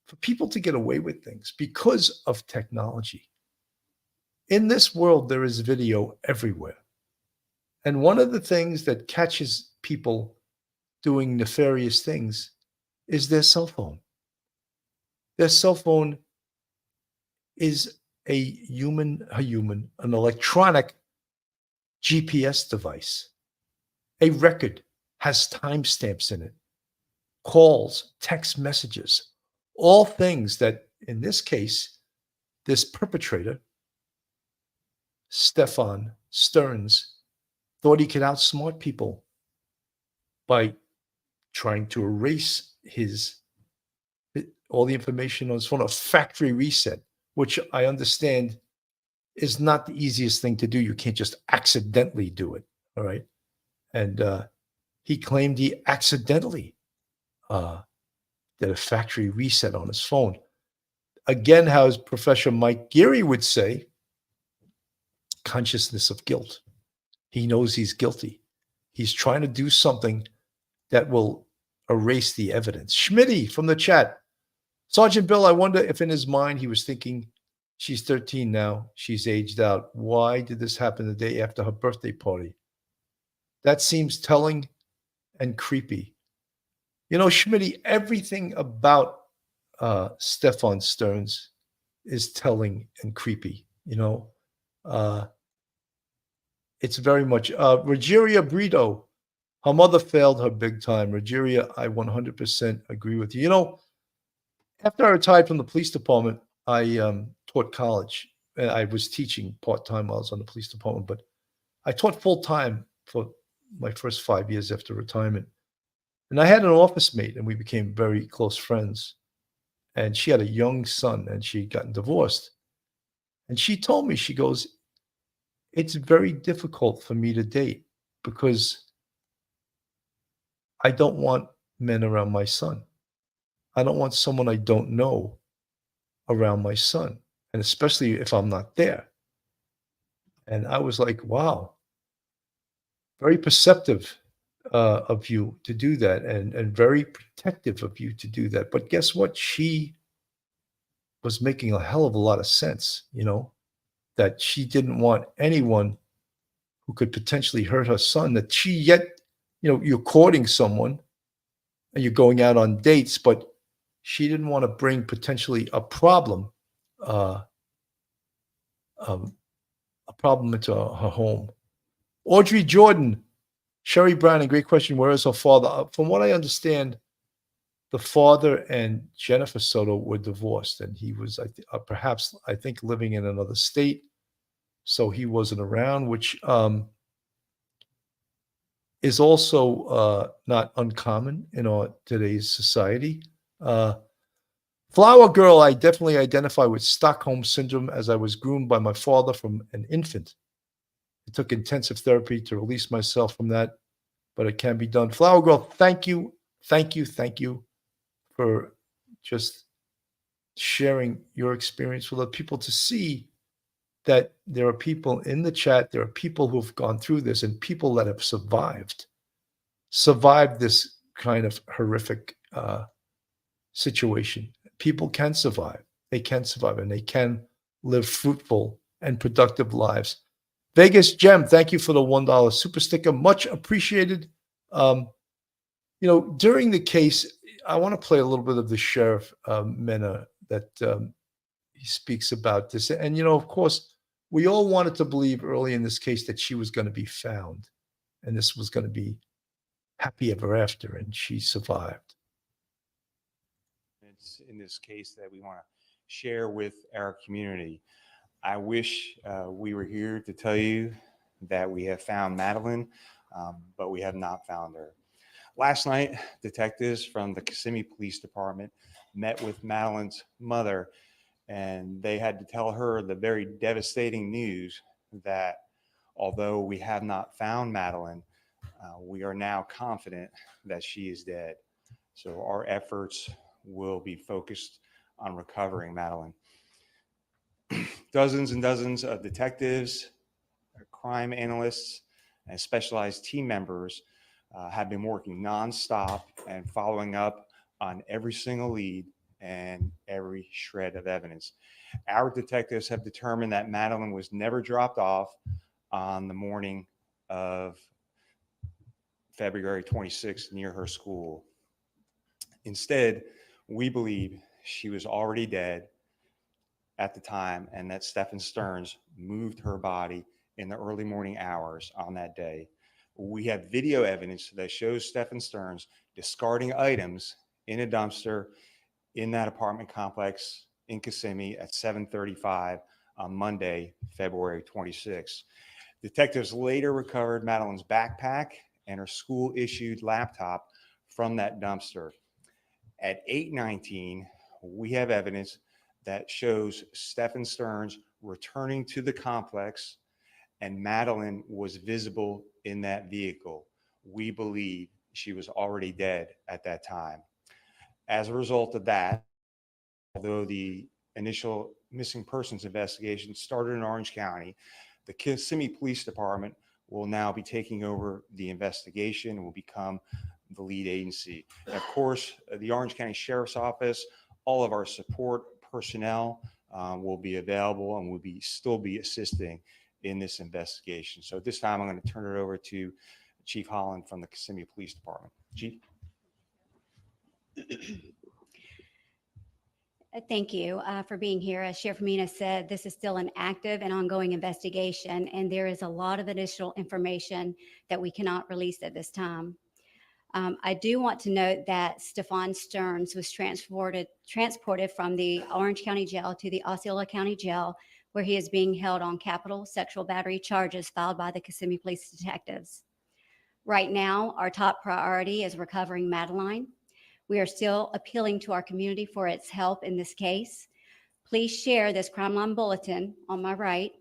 A: for people to get away with things because of technology. In this world, there is video everywhere. And one of the things that catches people doing nefarious things is their cell phone. Their cell phone is an electronic GPS device. A record has timestamps in it, calls, text messages, all things that, in this case, this perpetrator, Stephan Sterns, thought he could outsmart people by trying to erase all the information on his phone, a factory reset, which I understand is not the easiest thing to do. You can't just accidentally do it, all right? And he claimed he accidentally did a factory reset on his phone. Again, how Professor Mike Geary would say, consciousness of guilt. He knows he's guilty. He's trying to do something that will erase the evidence. Schmitty from the chat. Sergeant Bill, I wonder if in his mind he was thinking, she's 13 now, she's aged out. Why did this happen the day after her birthday party? That seems telling and creepy. Schmitty, everything about Stephan Sterns is telling and creepy. It's very much Rogeria Brito. Her mother failed her big time. Rogeria, I 100% agree with you. You know, after I retired from the police department, I taught college. I was teaching part-time while I was on the police department, but I taught full-time for my first 5 years after retirement. And I had an office mate, and we became very close friends. And she had a young son, and she had gotten divorced. And she told me, she goes, it's very difficult for me to date because I don't want men around my son. I don't want someone I don't know around my son, and especially if I'm not there. And I was like, wow, very perceptive of you to do that, and very protective of you to do that. But guess what? She was making a hell of a lot of sense, you know, that she didn't want anyone who could potentially hurt her son, that she yet, you know, you're courting someone and you're going out on dates, but she didn't want to bring potentially uh, um, a problem into her home. Audrey Jordan, Sherry Browning, great question. Where is her father? From what I understand, the father and Jennifer Soto were divorced, and he was perhaps, I think, living in another state, so he wasn't around, which is also not uncommon in our today's society. Flower Girl, I definitely identify with Stockholm Syndrome, as I was groomed by my father from an infant. It took intensive therapy to release myself from that, but it can be done. Flower Girl, thank you, thank you, thank you for just sharing your experience with other people, to see that there are people in the chat, there are people who have gone through this, and people that have survived this kind of horrific situation. People can survive. They can survive, and they can live fruitful and productive lives. Vegas Gem, thank you for the $1 super sticker. Much appreciated. You know, during the case, I want to play a little bit of the Sheriff Mena that he speaks about this. And, you know, of course, we all wanted to believe early in this case that she was going to be found and this was going to be happy ever after, and she survived.
J: It's in this case that we want to share with our community. I wish we were here to tell you that we have found Madeline, but we have not found her. Last night, detectives from the Kissimmee Police Department met with Madeline's mother, and they had to tell her the very devastating news that although we have not found Madeline, we are now confident that she is dead. So our efforts will be focused on recovering Madeline. Dozens and dozens of detectives, crime analysts, and specialized team members have been working nonstop and following up on every single lead and every shred of evidence. Our detectives have determined that Madeline was never dropped off on the morning of February 26th near her school. Instead, we believe she was already dead at the time, and that Stephan Sterns moved her body in the early morning hours on that day. We have video evidence that shows Stephan Sterns discarding items in a dumpster in that apartment complex in Kissimmee at 7:35 on Monday, February 26th. Detectives later recovered Madeline's backpack and her school-issued laptop from that dumpster. At 8:19, we have evidence that shows Stephan Sterns returning to the complex, and Madeline was visible in that vehicle. We believe she was already dead at that time. As a result of that, although the initial missing persons investigation started in Orange County, the Kissimmee Police Department will now be taking over the investigation and will become the lead agency. And of course, the Orange County Sheriff's Office, all of our support personnel will be available and will still be assisting in this investigation. So at this time, I'm going to turn it over to Chief Holland from the Kissimmee Police Department. Chief.
K: Thank you for being here. As Sheriff Mina said, this is still an active and ongoing investigation, and there is a lot of additional information that we cannot release at this time. I do want to note that Stephan Sterns was transported from the Orange County Jail to the Osceola County Jail, where he is being held on capital sexual battery charges filed by the Kissimmee Police Detectives. Right now, our top priority is recovering Madeline. We are still appealing to our community for its help in this case. Please share this crime line bulletin on my right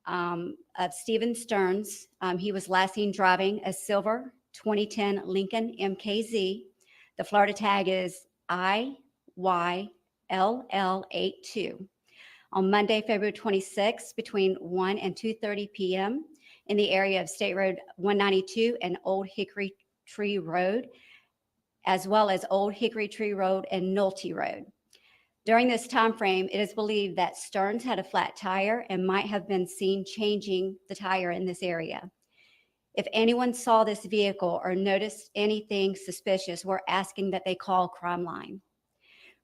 K: of Stephan Sterns. He was last seen driving a silver 2010 Lincoln MKZ. The Florida tag is IYLL82. On Monday, February 26th, between 1 and 2:30 p.m. in the area of State Road 192 and Old Hickory Tree Road, as well as Old Hickory Tree Road and Nolte Road. During this time frame, it is believed that Sterns had a flat tire and might have been seen changing the tire in this area. If anyone saw this vehicle or noticed anything suspicious, we're asking that they call Crime Line.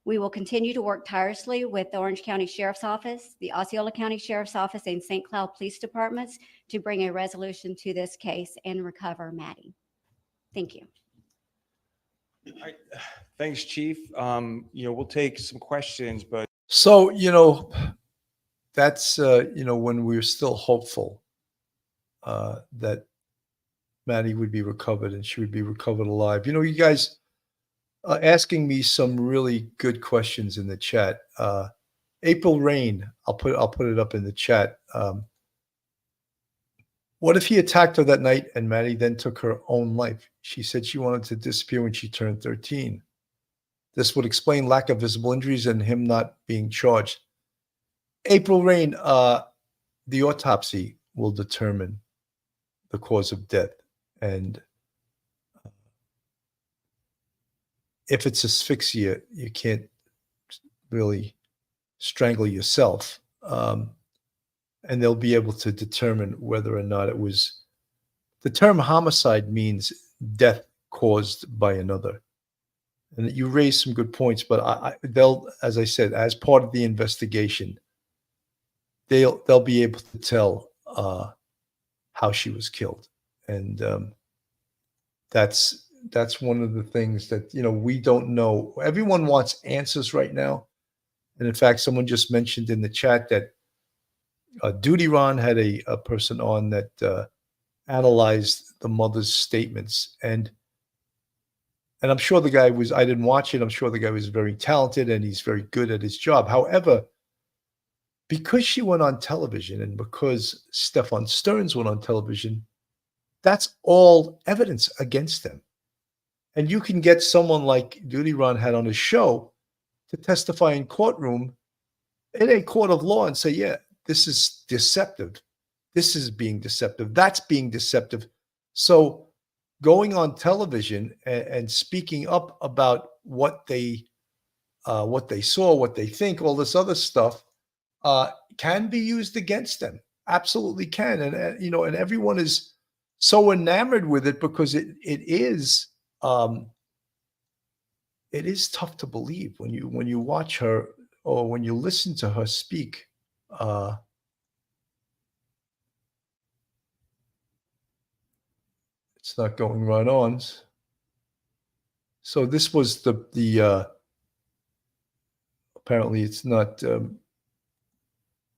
K: We will continue to work tirelessly with the Orange County Sheriff's Office, the Osceola County Sheriff's Office, and St. Cloud Police Departments to bring a resolution to this case and recover Maddie. Thank you.
J: All right. Thanks, Chief. We'll take some questions, but
A: So, that's, when we were still hopeful that Maddie would be recovered and she would be recovered alive. You guys asking me some really good questions in the chat. April Rain, I'll put it up in the chat. What if he attacked her that night and Maddie then took her own life? She said she wanted to disappear when she turned 13. This would explain lack of visible injuries and him not being charged. April Rain, the autopsy will determine the cause of death. And if it's asphyxia, you can't really strangle yourself. And they'll be able to determine whether or not it was. The term homicide means death caused by another. And you raised some good points, but they'll, as I said, as part of the investigation, they'll be able to tell how she was killed. And that's one of the things that, we don't know. Everyone wants answers right now. And in fact, someone just mentioned in the chat that Duty Ron had a person on that analyzed the mother's statements. And I'm sure the guy was, I didn't watch it. I'm sure the guy was very talented and he's very good at his job. However, because she went on television and because Stephan Sterns went on television, that's all evidence against them. And you can get someone like Duty Ron had on his show to testify in courtroom in a court of law and say, yeah, this is deceptive. This is being deceptive. That's being deceptive. So going on television and speaking up about what they saw, what they think, all this other stuff can be used against them. Absolutely can. And everyone is so enamored with it because it is tough to believe when you watch her or when you listen to her speak. It's not going right on. So this was the apparently it's not.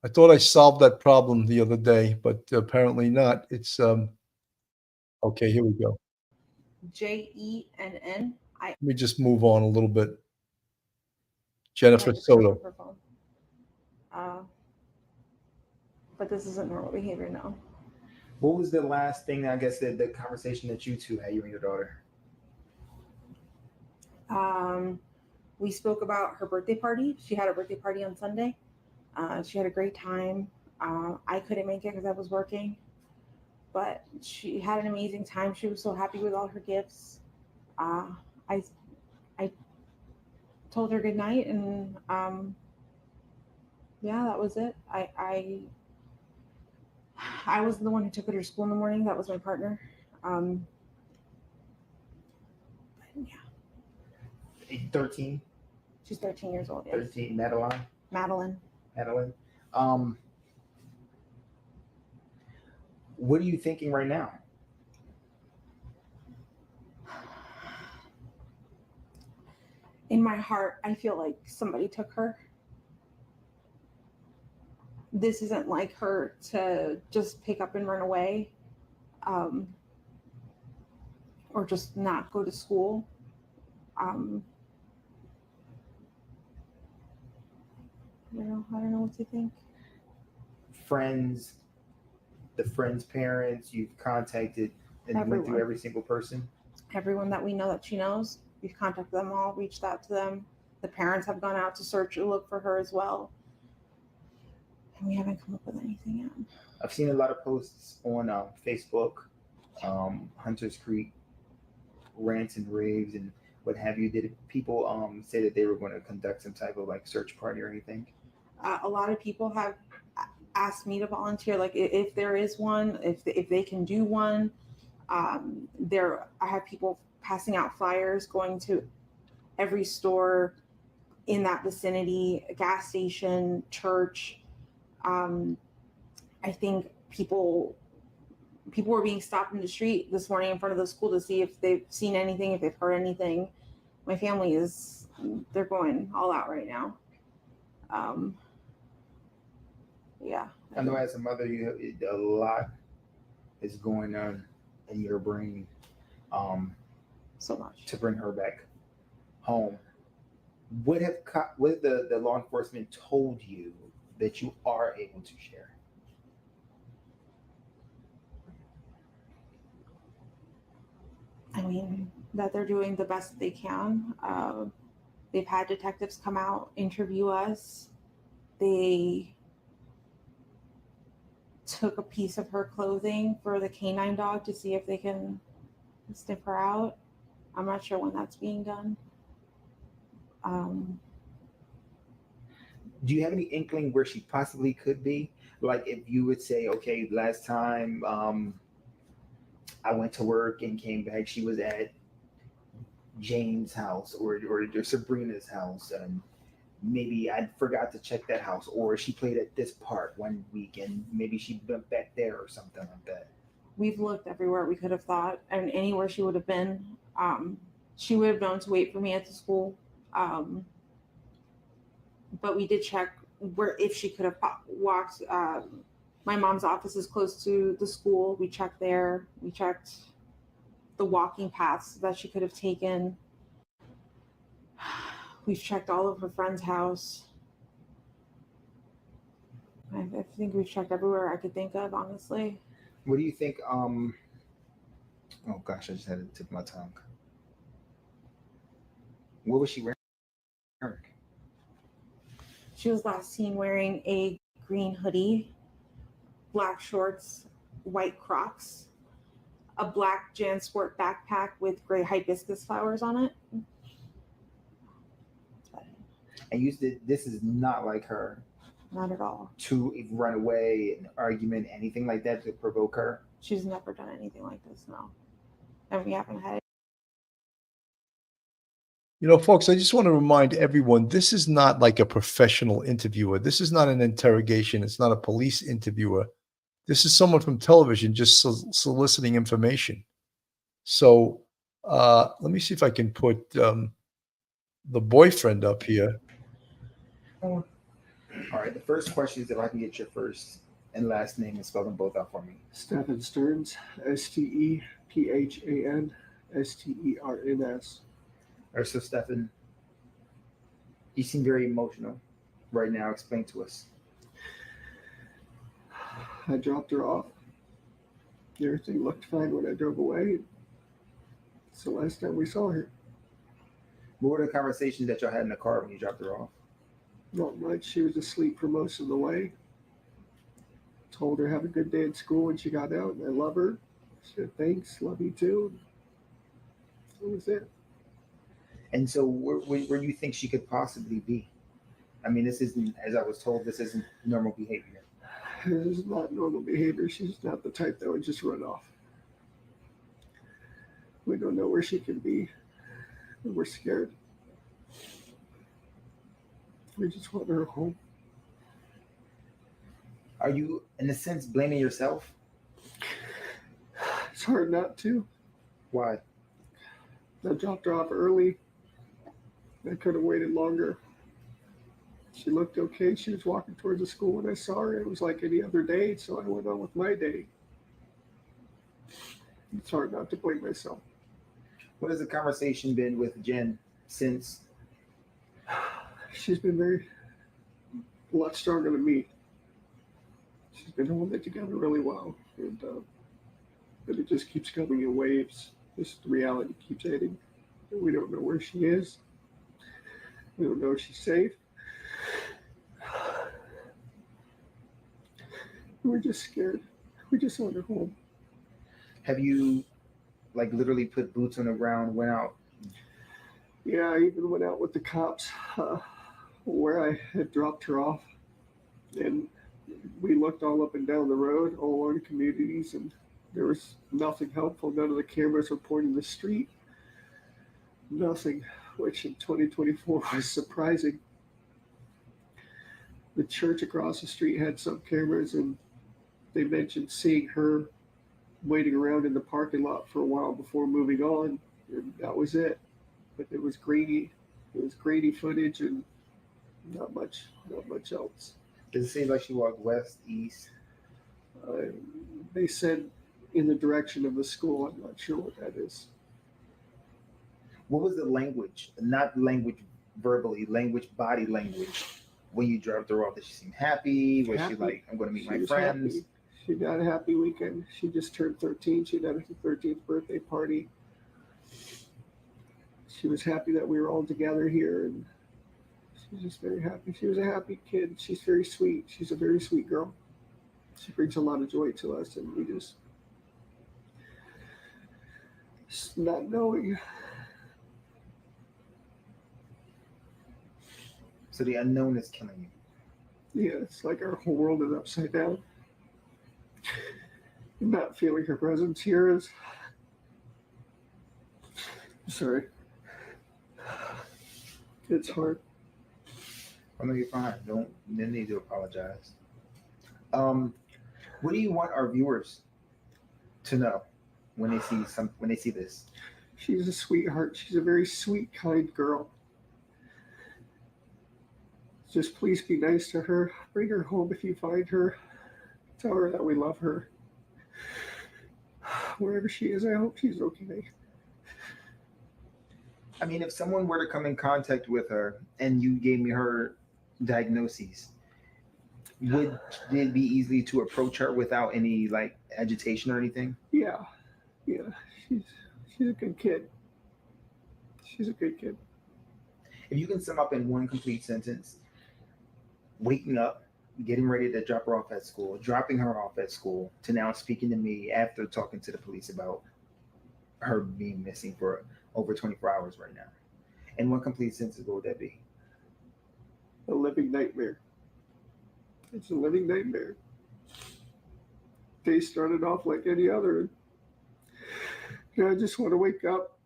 A: I thought I solved that problem the other day, but apparently not. It's okay. Here we go.
L: JENN.
A: Let me just move on a little bit. Jennifer Soto.
L: But this isn't normal behavior now.
M: What was the last thing, I guess, the conversation that you two had, you and your daughter?
L: We spoke about her birthday party. She had a birthday party on Sunday. She had a great time. I couldn't make it because I was working, but she had an amazing time. She was so happy with all her gifts. I told her good night, and yeah, that was it. I was the one who took her to school in the morning. That was my partner.
M: Yeah. 13.
L: She's 13 years old. Yes.
M: 13. Madeline.
L: Madeline.
M: What are you thinking right now?
L: In my heart, I feel like somebody took her. This isn't like her to just pick up and run away, or just not go to school. I don't know what to think.
M: Friends, the friend's parents, you've contacted and went through
L: Everyone.
M: every single person.
L: Everyone that we know that she knows, we've contacted them all, reached out to them. The parents have gone out to search and look for her as well. And we haven't come up with anything yet.
M: I've seen a lot of posts on Facebook, Hunters Creek, rants and raves and what have you. Did people say that they were going to conduct some type of like search party or anything?
L: A lot of people have asked me to volunteer, like if there is one, if they can do one. I have people passing out flyers, going to every store in that vicinity, a gas station, church. I think people were being stopped in the street this morning in front of the school to see if they've seen anything, if they've heard anything. My family they're going all out right now. Yeah.
M: I know as a mother, a lot is going on in your brain.
L: So much
M: to bring her back home. What have the law enforcement told you that you are able to share?
L: I mean, that they're doing the best they can. They've had detectives come out, interview us. They took a piece of her clothing for the canine dog to see if they can sniff her out. I'm not sure when that's being done.
M: Do you have any inkling where she possibly could be? Like if you would say, okay, last time I went to work and came back, she was at Jane's house or Sabrina's house, and maybe I forgot to check that house, or she played at this park one week and maybe she went back there or something like that.
L: We've looked everywhere we could have thought, and anywhere she would have been. She would have known to wait for me at the school. But we did check if she could have walked. My mom's office is close to the school. We checked there. We checked the walking paths that she could have taken. We've checked all of her friend's house. I think we've checked everywhere I could think of, honestly.
M: What do you think? Oh gosh, I just had it tip of my tongue. What was she wearing?
L: She was last seen wearing a green hoodie, black shorts, white Crocs, a black JanSport backpack with gray hibiscus flowers on it.
M: And you said this is not like her.
L: Not at all.
M: To run away, an argument, anything like that to provoke her?
L: She's never done anything like this, no. And we haven't had it.
A: You know, folks, I just want to remind everyone, this is not like a professional interviewer. This is not an interrogation. It's not a police interviewer. This is someone from television just soliciting information. So let me see if I can put the boyfriend up here.
M: All right. The first question is if I can get your first and last name and spell them both out for me.
N: Stephan Sterns, STEPHAN STERNS.
M: All right, so Stephan, you seem very emotional right now. Explain to us.
N: I dropped her off. Everything looked fine when I drove away. It's the last time we saw her.
M: What were the conversations that y'all had in the car when you dropped her off?
N: Not much. She was asleep for most of the way. Told her have a good day at school when she got out. I love her. She said thanks, love you too. That was it.
M: And so where do you think she could possibly be? I mean, this isn't, as I was told, this isn't normal behavior.
N: This is not normal behavior. She's not the type that would just run off. We don't know where she could be. We're scared. We just want her home.
M: Are you, in a sense, blaming yourself?
N: It's hard not to.
M: Why?
N: I dropped her off early. I could have waited longer. She looked okay. She was walking towards the school when I saw her. It was like any other day, so I went on with my day. It's hard not to blame myself.
M: What has the conversation been with Jen since?
N: She's been a lot stronger than me. She's been holding it together really well, but it just keeps coming in waves. Just the reality keeps hitting. We don't know where she is. We don't know if she's safe. We're just scared. We just want her home.
M: Have you, like, literally put boots on the ground, went out?
N: Yeah, I even went out with the cops where I had dropped her off. And we looked all up and down the road, all along the communities, and there was nothing helpful. None of the cameras were pointing the street. Nothing, which in 2024 was surprising. The church across the street had some cameras, and they mentioned seeing her waiting around in the parking lot for a while before moving on, and that was it. But it was grainy. It was grainy footage, and not much else.
M: Does it seem like she walked west, east?
N: They said in the direction of the school. I'm not sure what that is.
M: What was the language? Not language verbally, body language. When you dropped her off, did she seem happy? Was she like, I'm going to meet my friends?
N: Happy. She had a happy weekend. She just turned 13. She had her 13th birthday party. She was happy that we were all together here, and she's just very happy. She was a happy kid. She's very sweet. She's a very sweet girl. She brings a lot of joy to us, and we just not knowing.
M: So the unknown is killing you.
N: Yeah, it's like our whole world is upside down. Not feeling her presence here is. Sorry. It's hard.
M: I know you're fine. No need to apologize. What do you want our viewers to know when they see this?
N: She's a sweetheart. She's a very sweet, kind girl. Just please be nice to her. Bring her home if you find her. Tell her that we love her. Wherever she is, I hope she's okay.
M: I mean, if someone were to come in contact with her and you gave me her diagnoses, would it be easy to approach her without any like agitation or anything?
N: Yeah. She's a good kid. She's a good kid.
M: If you can sum up in one complete sentence, waking up, getting ready to drop her off at school, dropping her off at school, to now speaking to me after talking to the police about her being missing for over 24 hours right now. In one complete sentence, what would that be?
N: A living nightmare. It's a living nightmare. Day started off like any other. I just want to wake up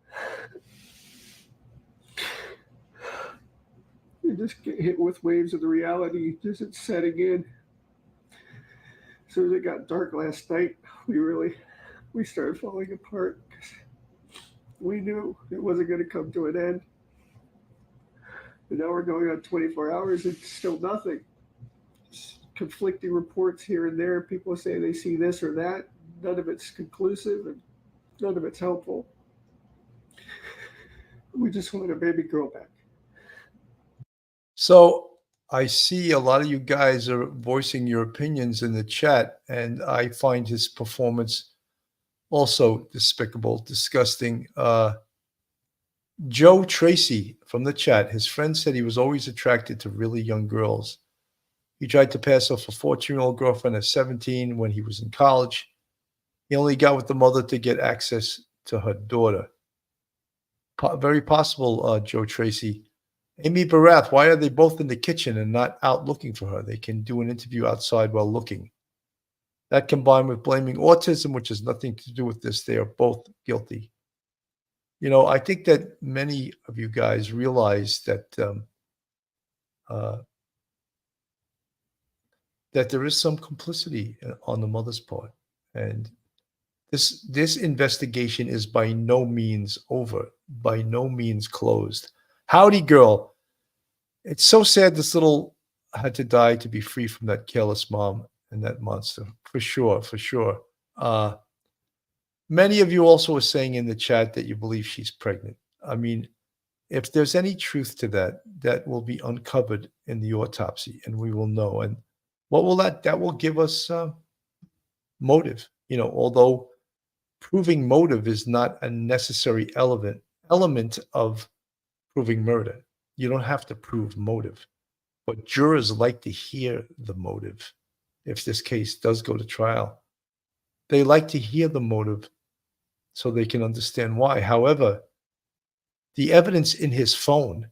N: and just get hit with waves of the reality. Just it's setting in. As soon as it got dark last night, we started falling apart because we knew it wasn't going to come to an end. And now we're going on 24 hours and still nothing. It's conflicting reports here and there. People say they see this or that. None of it's conclusive and none of it's helpful. We just want a baby girl back.
A: So I see a lot of you guys are voicing your opinions in the chat, and I find his performance also despicable, disgusting. Joe Tracy from the chat, his friend said he was always attracted to really young girls. He tried to pass off a 14-year-old girlfriend at 17 when he was in college. He only got with the mother to get access to her daughter. Very possible, Joe Tracy. Amy Barath, why are they both in the kitchen and not out looking for her? They can do an interview outside while looking. That combined with blaming autism, which has nothing to do with this, they are both guilty. You know, I think that many of you guys realize that that there is some complicity on the mother's part. And this investigation is by no means over, by no means closed. Howdy, girl. It's so sad this little had to die to be free from that careless mom and that monster. For sure, for sure. Many of you also are saying in the chat that you believe she's pregnant. I mean, if there's any truth to that, that will be uncovered in the autopsy, and we will know. And what will that will give us motive. Although proving motive is not a necessary element of proving murder. You don't have to prove motive, but jurors like to hear the motive. If this case does go to trial, they like to hear the motive so they can understand why. However, the evidence in his phone,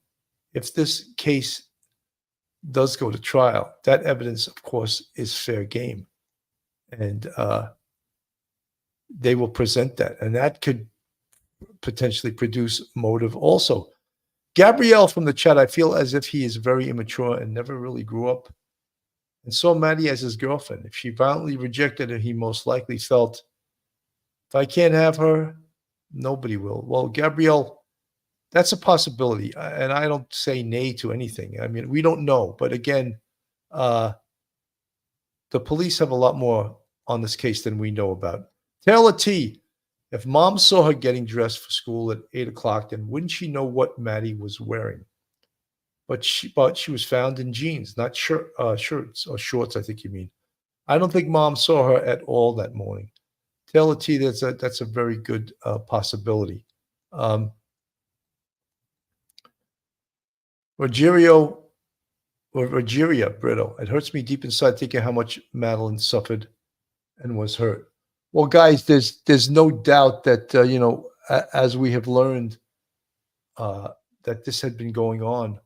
A: if this case does go to trial, that evidence, of course, is fair game. And they will present that. And that could potentially produce motive also. Gabrielle from the chat, I feel as if he is very immature and never really grew up and saw Maddie as his girlfriend. If she violently rejected her, he most likely felt, if I can't have her, nobody will. Well, Gabrielle, that's a possibility. And I don't say nay to anything. I mean, we don't know. But again, the police have a lot more on this case than we know about. Taylor T, if mom saw her getting dressed for school at 8 o'clock, then wouldn't she know what Maddie was wearing? But she was found in jeans, not shirts or shorts, I think you mean. I don't think mom saw her at all that morning. Taylor T, that's a very good possibility. Rogeria Brito, it hurts me deep inside thinking how much Madeline suffered and was hurt. Well, guys, there's no doubt that as we have learned that this had been going on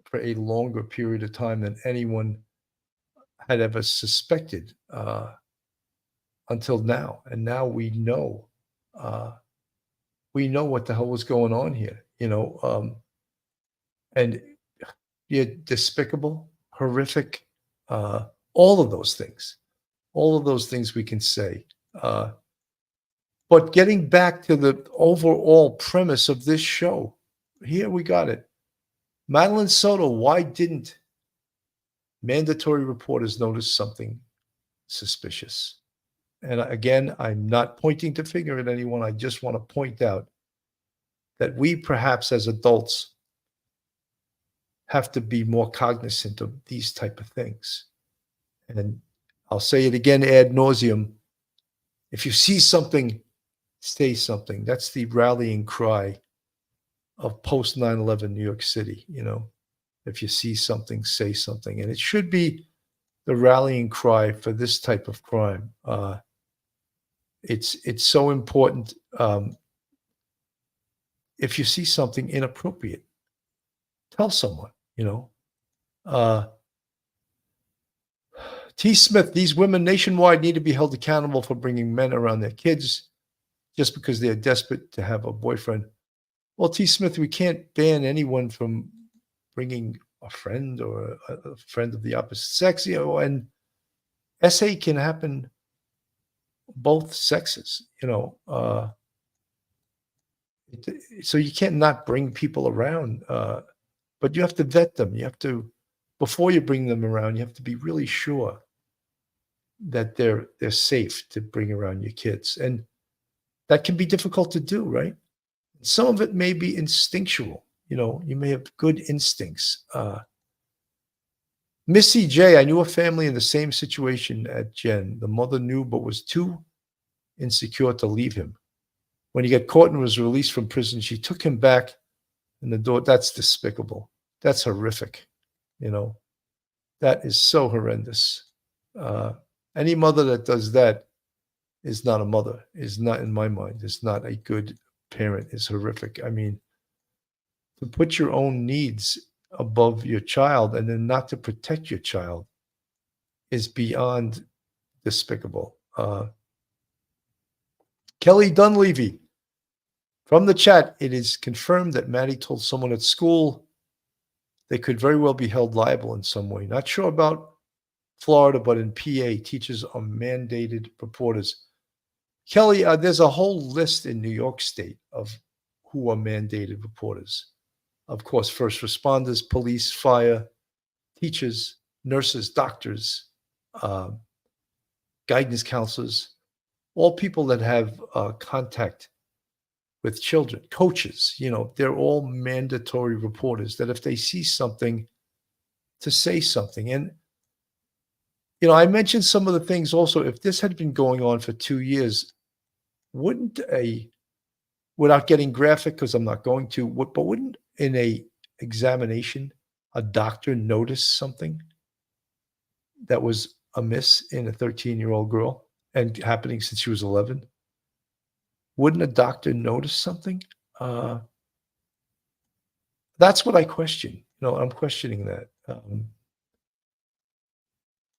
A: for a longer period of time than anyone had ever suspected until now. And now we know what the hell was going on here, and despicable, horrific, all of those things we can say. But getting back to the overall premise of this show, here we got it. Madeline Soto, why didn't mandatory reporters notice something suspicious? And again, I'm not pointing the finger at anyone. I just want to point out that we perhaps as adults have to be more cognizant of these type of things. And I'll say it again ad nauseum. If you see something, say something. That's the rallying cry of post 9/11 New York City. If you see something, say something. And it should be the rallying cry for this type of crime. It's so important. If you see something inappropriate, tell someone. T. Smith, these women nationwide need to be held accountable for bringing men around their kids just because they're desperate to have a boyfriend. Well, T. Smith, we can't ban anyone from bringing a friend or a friend of the opposite sex, and SA can happen both sexes, so you can't not bring people around, but you have to vet them. You have to, before you bring them around, you have to be really sure that they're safe to bring around your kids. And that can be difficult to do, right? Some of it may be instinctual. You may have good instincts. Missy J, I knew a family in the same situation at Jen. The mother knew but was too insecure to leave him. When he got caught and was released from prison, she took him back in the door. That's despicable. That's horrific. That is so horrendous. Any mother that does that is not a mother, is not, in my mind, is not a good parent, is horrific. I mean, to put your own needs above your child and then not to protect your child is beyond despicable. Kelly Dunleavy, from the chat, it is confirmed that Maddie told someone at school they could very well be held liable in some way. Not sure about Florida, but in PA, teachers are mandated reporters. Kelly, there's a whole list in New York State of who are mandated reporters. Of course, first responders, police, fire, teachers, nurses, doctors, guidance counselors, all people that have contact with children, coaches, they're all mandatory reporters that if they see something, to say something. And, I mentioned some of the things also. If this had been going on for 2 years, without getting graphic, because I'm not going to, but wouldn't in a examination, a doctor notice something that was amiss in a 13-year-old girl and happening since she was 11? Wouldn't a doctor notice something? That's what I question. I'm questioning that.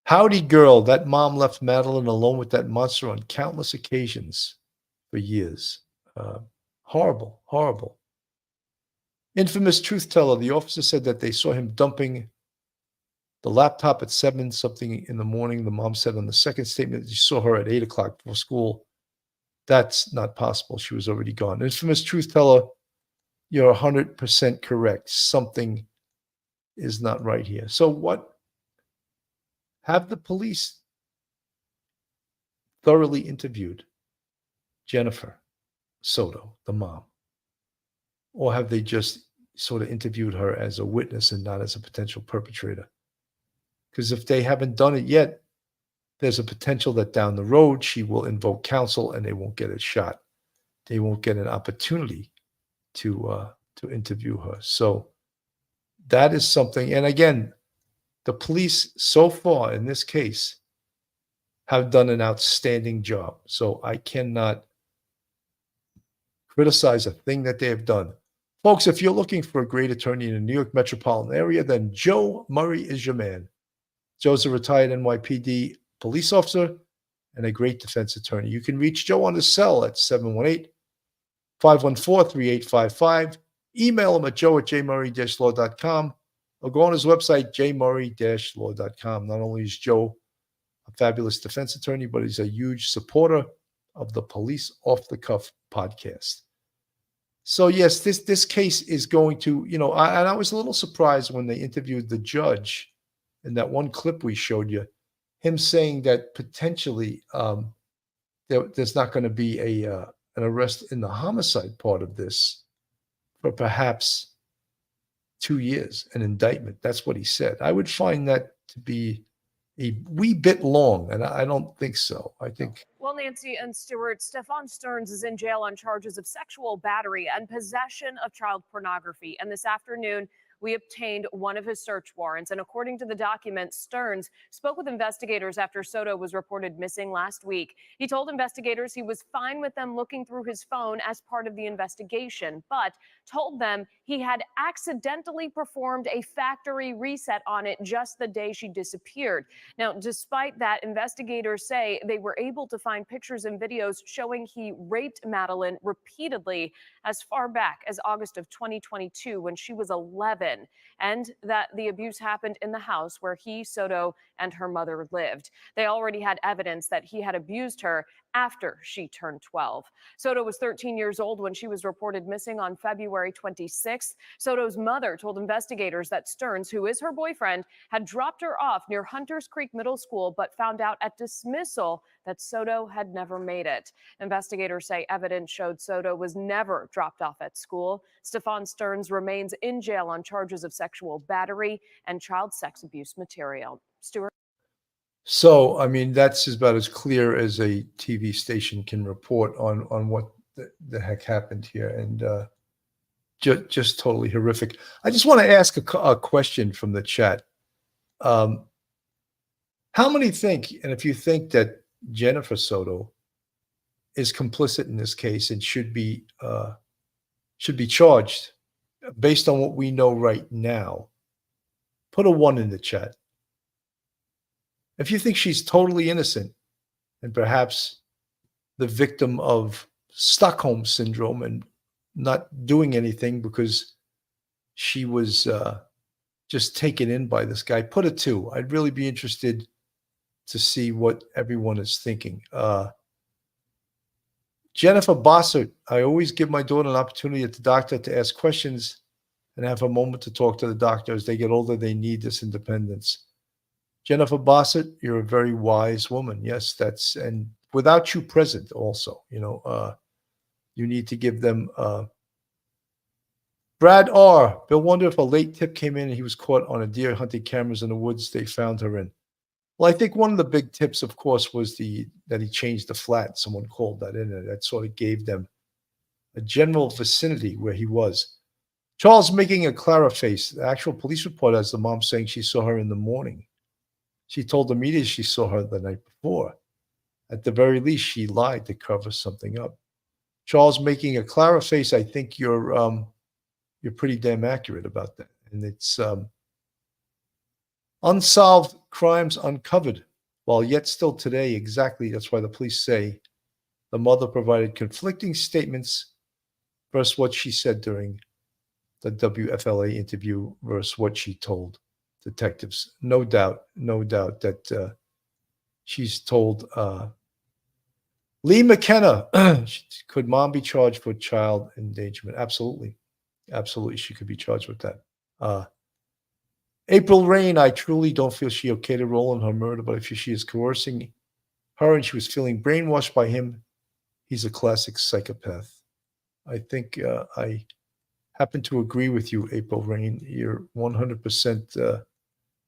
A: Howdy girl, that mom left Madeline alone with that monster on countless occasions for years. Horrible, horrible. Infamous truth teller, the officer said that they saw him dumping the laptop at 7 something in the morning. The mom said on the second statement that she saw her at 8 o'clock before school. That's not possible. She was already gone. Infamous truth teller, you're 100% correct. Something is not right here. So what? Have the police thoroughly interviewed Jennifer Soto, the mom? Or have they just sort of interviewed her as a witness and not as a potential perpetrator? Because if they haven't done it yet, there's a potential that down the road she will invoke counsel and they won't get a shot. They won't get an opportunity to interview her. So that is something. And again, the police so far in this case have done an outstanding job. So I cannot criticize a thing that they have done. Folks, if you're looking for a great attorney in the New York metropolitan area, then Joe Murray is your man. Joe's a retired NYPD police officer and a great defense attorney. You can reach Joe on his cell at 718-514-3855. Email him at joe@jmurray-law.com or go on his website, jmurray-law.com. Not only is Joe a fabulous defense attorney, but he's a huge supporter of the Police Off the Cuff podcast. So yes, this case is going to, I was a little surprised when they interviewed the judge in that one clip we showed you, him saying that potentially there's not going to be an arrest in the homicide part of this for perhaps 2 years, an indictment. That's what he said. I would find that to be a wee bit long, and I don't think so. I think.
H: Well, Nancy and Stuart, Stephan Sterns is in jail on charges of sexual battery and possession of child pornography. And this afternoon, we obtained one of his search warrants. And according to the document, Sterns spoke with investigators after Soto was reported missing last week. He told investigators he was fine with them looking through his phone as part of the investigation, but told them he had accidentally performed a factory reset on it just the day she disappeared. Now, despite that, investigators say they were able to find pictures and videos showing he raped Madeline repeatedly as far back as August of 2022 when she was 11, and that the abuse happened in the house where he, Soto, and her mother lived. They already had evidence that he had abused her after she turned 12. Soto was 13 years old when she was reported missing on February 26th. Soto's mother told investigators that Sterns, who is her boyfriend, had dropped her off near Hunters Creek Middle School, but found out at dismissal that Soto had never made it. Investigators say evidence showed Soto was never dropped off at school. Stephan Sterns remains in jail on charges of sexual battery and child sex abuse material. Stuart?
A: So, I mean, that's about as clear as a TV station can report on what the heck happened here. And just totally horrific. I just want to ask a question from the chat. How many think, and if you think that Jennifer Soto is complicit in this case and should be charged based on what we know right now, put a 1 in the chat. If you think she's totally innocent and perhaps the victim of Stockholm syndrome and not doing anything because she was just taken in by this guy. Put a 2. I'd really be interested to see what everyone is thinking. Jennifer Bossert, I always give my daughter an opportunity at the doctor to ask questions and have a moment to talk to the doctor. As they get older, they need this independence. Jennifer Bossert, you're a very wise woman. Yes, and without you present also, you need to give them, Brad R. Bill wonder if a late tip came in and he was caught on a deer hunting cameras in the woods they found her in. Well, I think one of the big tips, of course, was that he changed the flat. Someone called that in, and that sort of gave them a general vicinity where he was. Charles making a Clara face. The actual police report has the mom saying she saw her in the morning. She told the media she saw her the night before. At the very least, she lied to cover something up. Charles making a Clara face. I think you're pretty damn accurate about that, and it's unsolved crimes uncovered, while yet still today. Exactly. That's why the police say the mother provided conflicting statements versus what she said during the WFLA interview versus what she told detectives. No doubt that she's told. Lee McKenna, could mom be charged for child endangerment? Absolutely. Absolutely, she could be charged with that. April Rain, I truly don't feel she okayed a role in her murder, but if she is coercing her and she was feeling brainwashed by him, he's a classic psychopath. I think I happen to agree with you, April Rain. You're 100%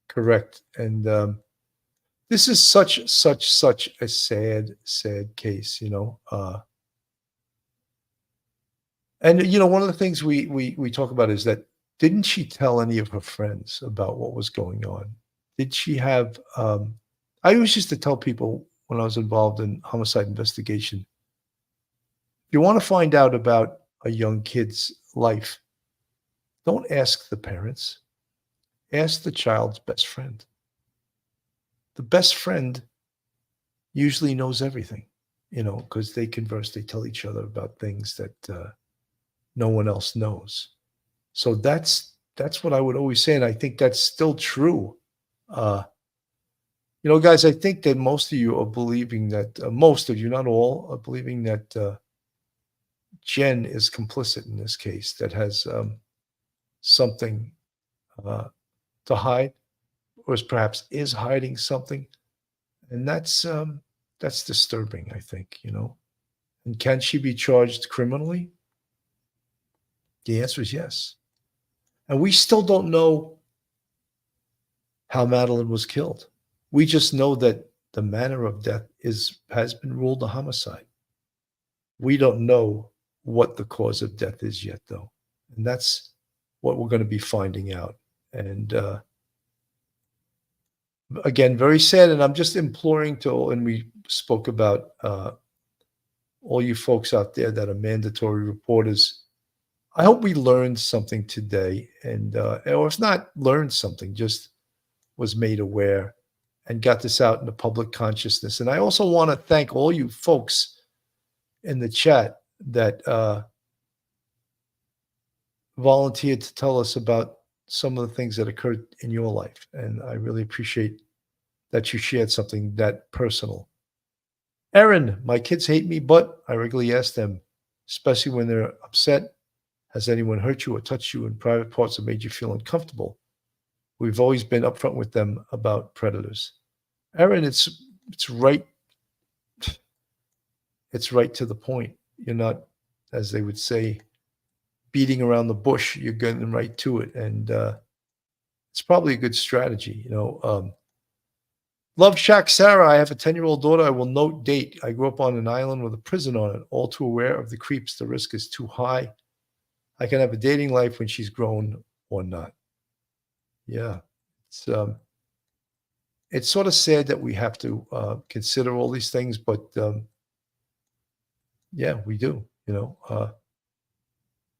A: correct. And this is such a sad case, And one of the things we talk about is that, didn't she tell any of her friends about what was going on? Did she have? I always used to tell people when I was involved in homicide investigation, if you want to find out about a young kid's life, don't ask the parents. Ask the child's best friend. The best friend usually knows everything, because they converse, they tell each other about things that no one else knows. So that's what I would always say, and I think that's still true. Guys, I think that most of you are believing that, most of you, not all, are believing that Jen is complicit in this case, that has something to hide, or perhaps is hiding something, and that's disturbing, I think. And can she be charged criminally? The answer is yes. And we still don't know how Madeline was killed. We just know that the manner of death has been ruled a homicide. We don't know what the cause of death is yet, though. And that's what we're going to be finding out. And again, very sad. And I'm just imploring and we spoke about all you folks out there that are mandatory reporters. I hope we learned something today, and or if not learned something, just was made aware and got this out in the public consciousness. And I also want to thank all you folks in the chat that volunteered to tell us about some of the things that occurred in your life. And I really appreciate that you shared something that personal. Erin, my kids hate me, but I regularly ask them, especially when they're upset, has anyone hurt you or touched you in private parts that made you feel uncomfortable? We've always been upfront with them about predators. Erin, it's right. It's right to the point. You're not, as they would say, beating around the bush. You're getting right to it, and it's probably a good strategy. Love Shack Sarah, I have a 10-year-old daughter. I will note date. I grew up on an island with a prison on it. All too aware of the creeps. The risk is too high. I can have a dating life when she's grown or not. Yeah, it's sort of sad that we have to consider all these things, but yeah, we do.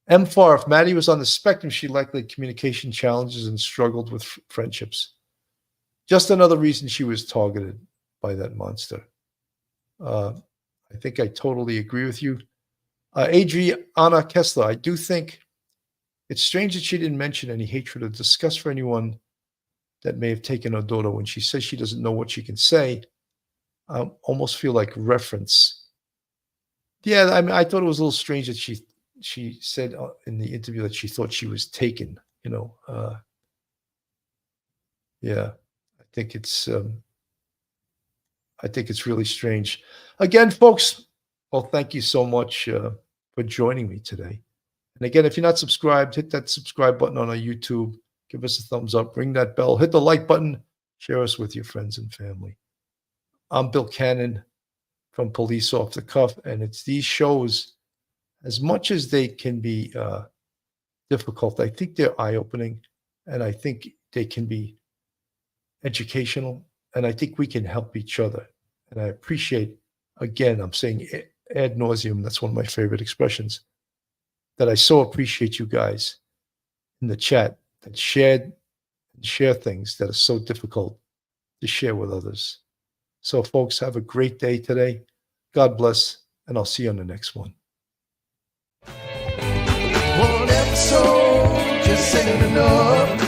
A: M4, if Maddie was on the spectrum, she likely had communication challenges and struggled with friendships. Just another reason she was targeted by that monster. I think I totally agree with you. Adriana Kessler, I do think It's strange that she didn't mention any hatred or disgust for anyone that may have taken her daughter. When she says she doesn't know what she can say, I almost feel like reference. Yeah, I mean, I thought it was a little strange that she said in the interview that she thought she was taken. Yeah, I think it's really strange. Again, folks, well, thank you so much for joining me today. And again, if you're not subscribed, hit that subscribe button on our YouTube. Give us a thumbs up. Ring that bell. Hit the like button. Share us with your friends and family. I'm Bill Cannon from Police Off the Cuff, and it's these shows, as much as they can be difficult, I think they're eye-opening, and I think they can be educational, and I think we can help each other. And I appreciate, again, I'm saying ad nauseum, that's one of my favorite expressions, that I so appreciate you guys in the chat that share things that are so difficult to share with others. So, folks, have a great day today. God bless, and I'll see you on the next one.
O: One episode just ain't enough.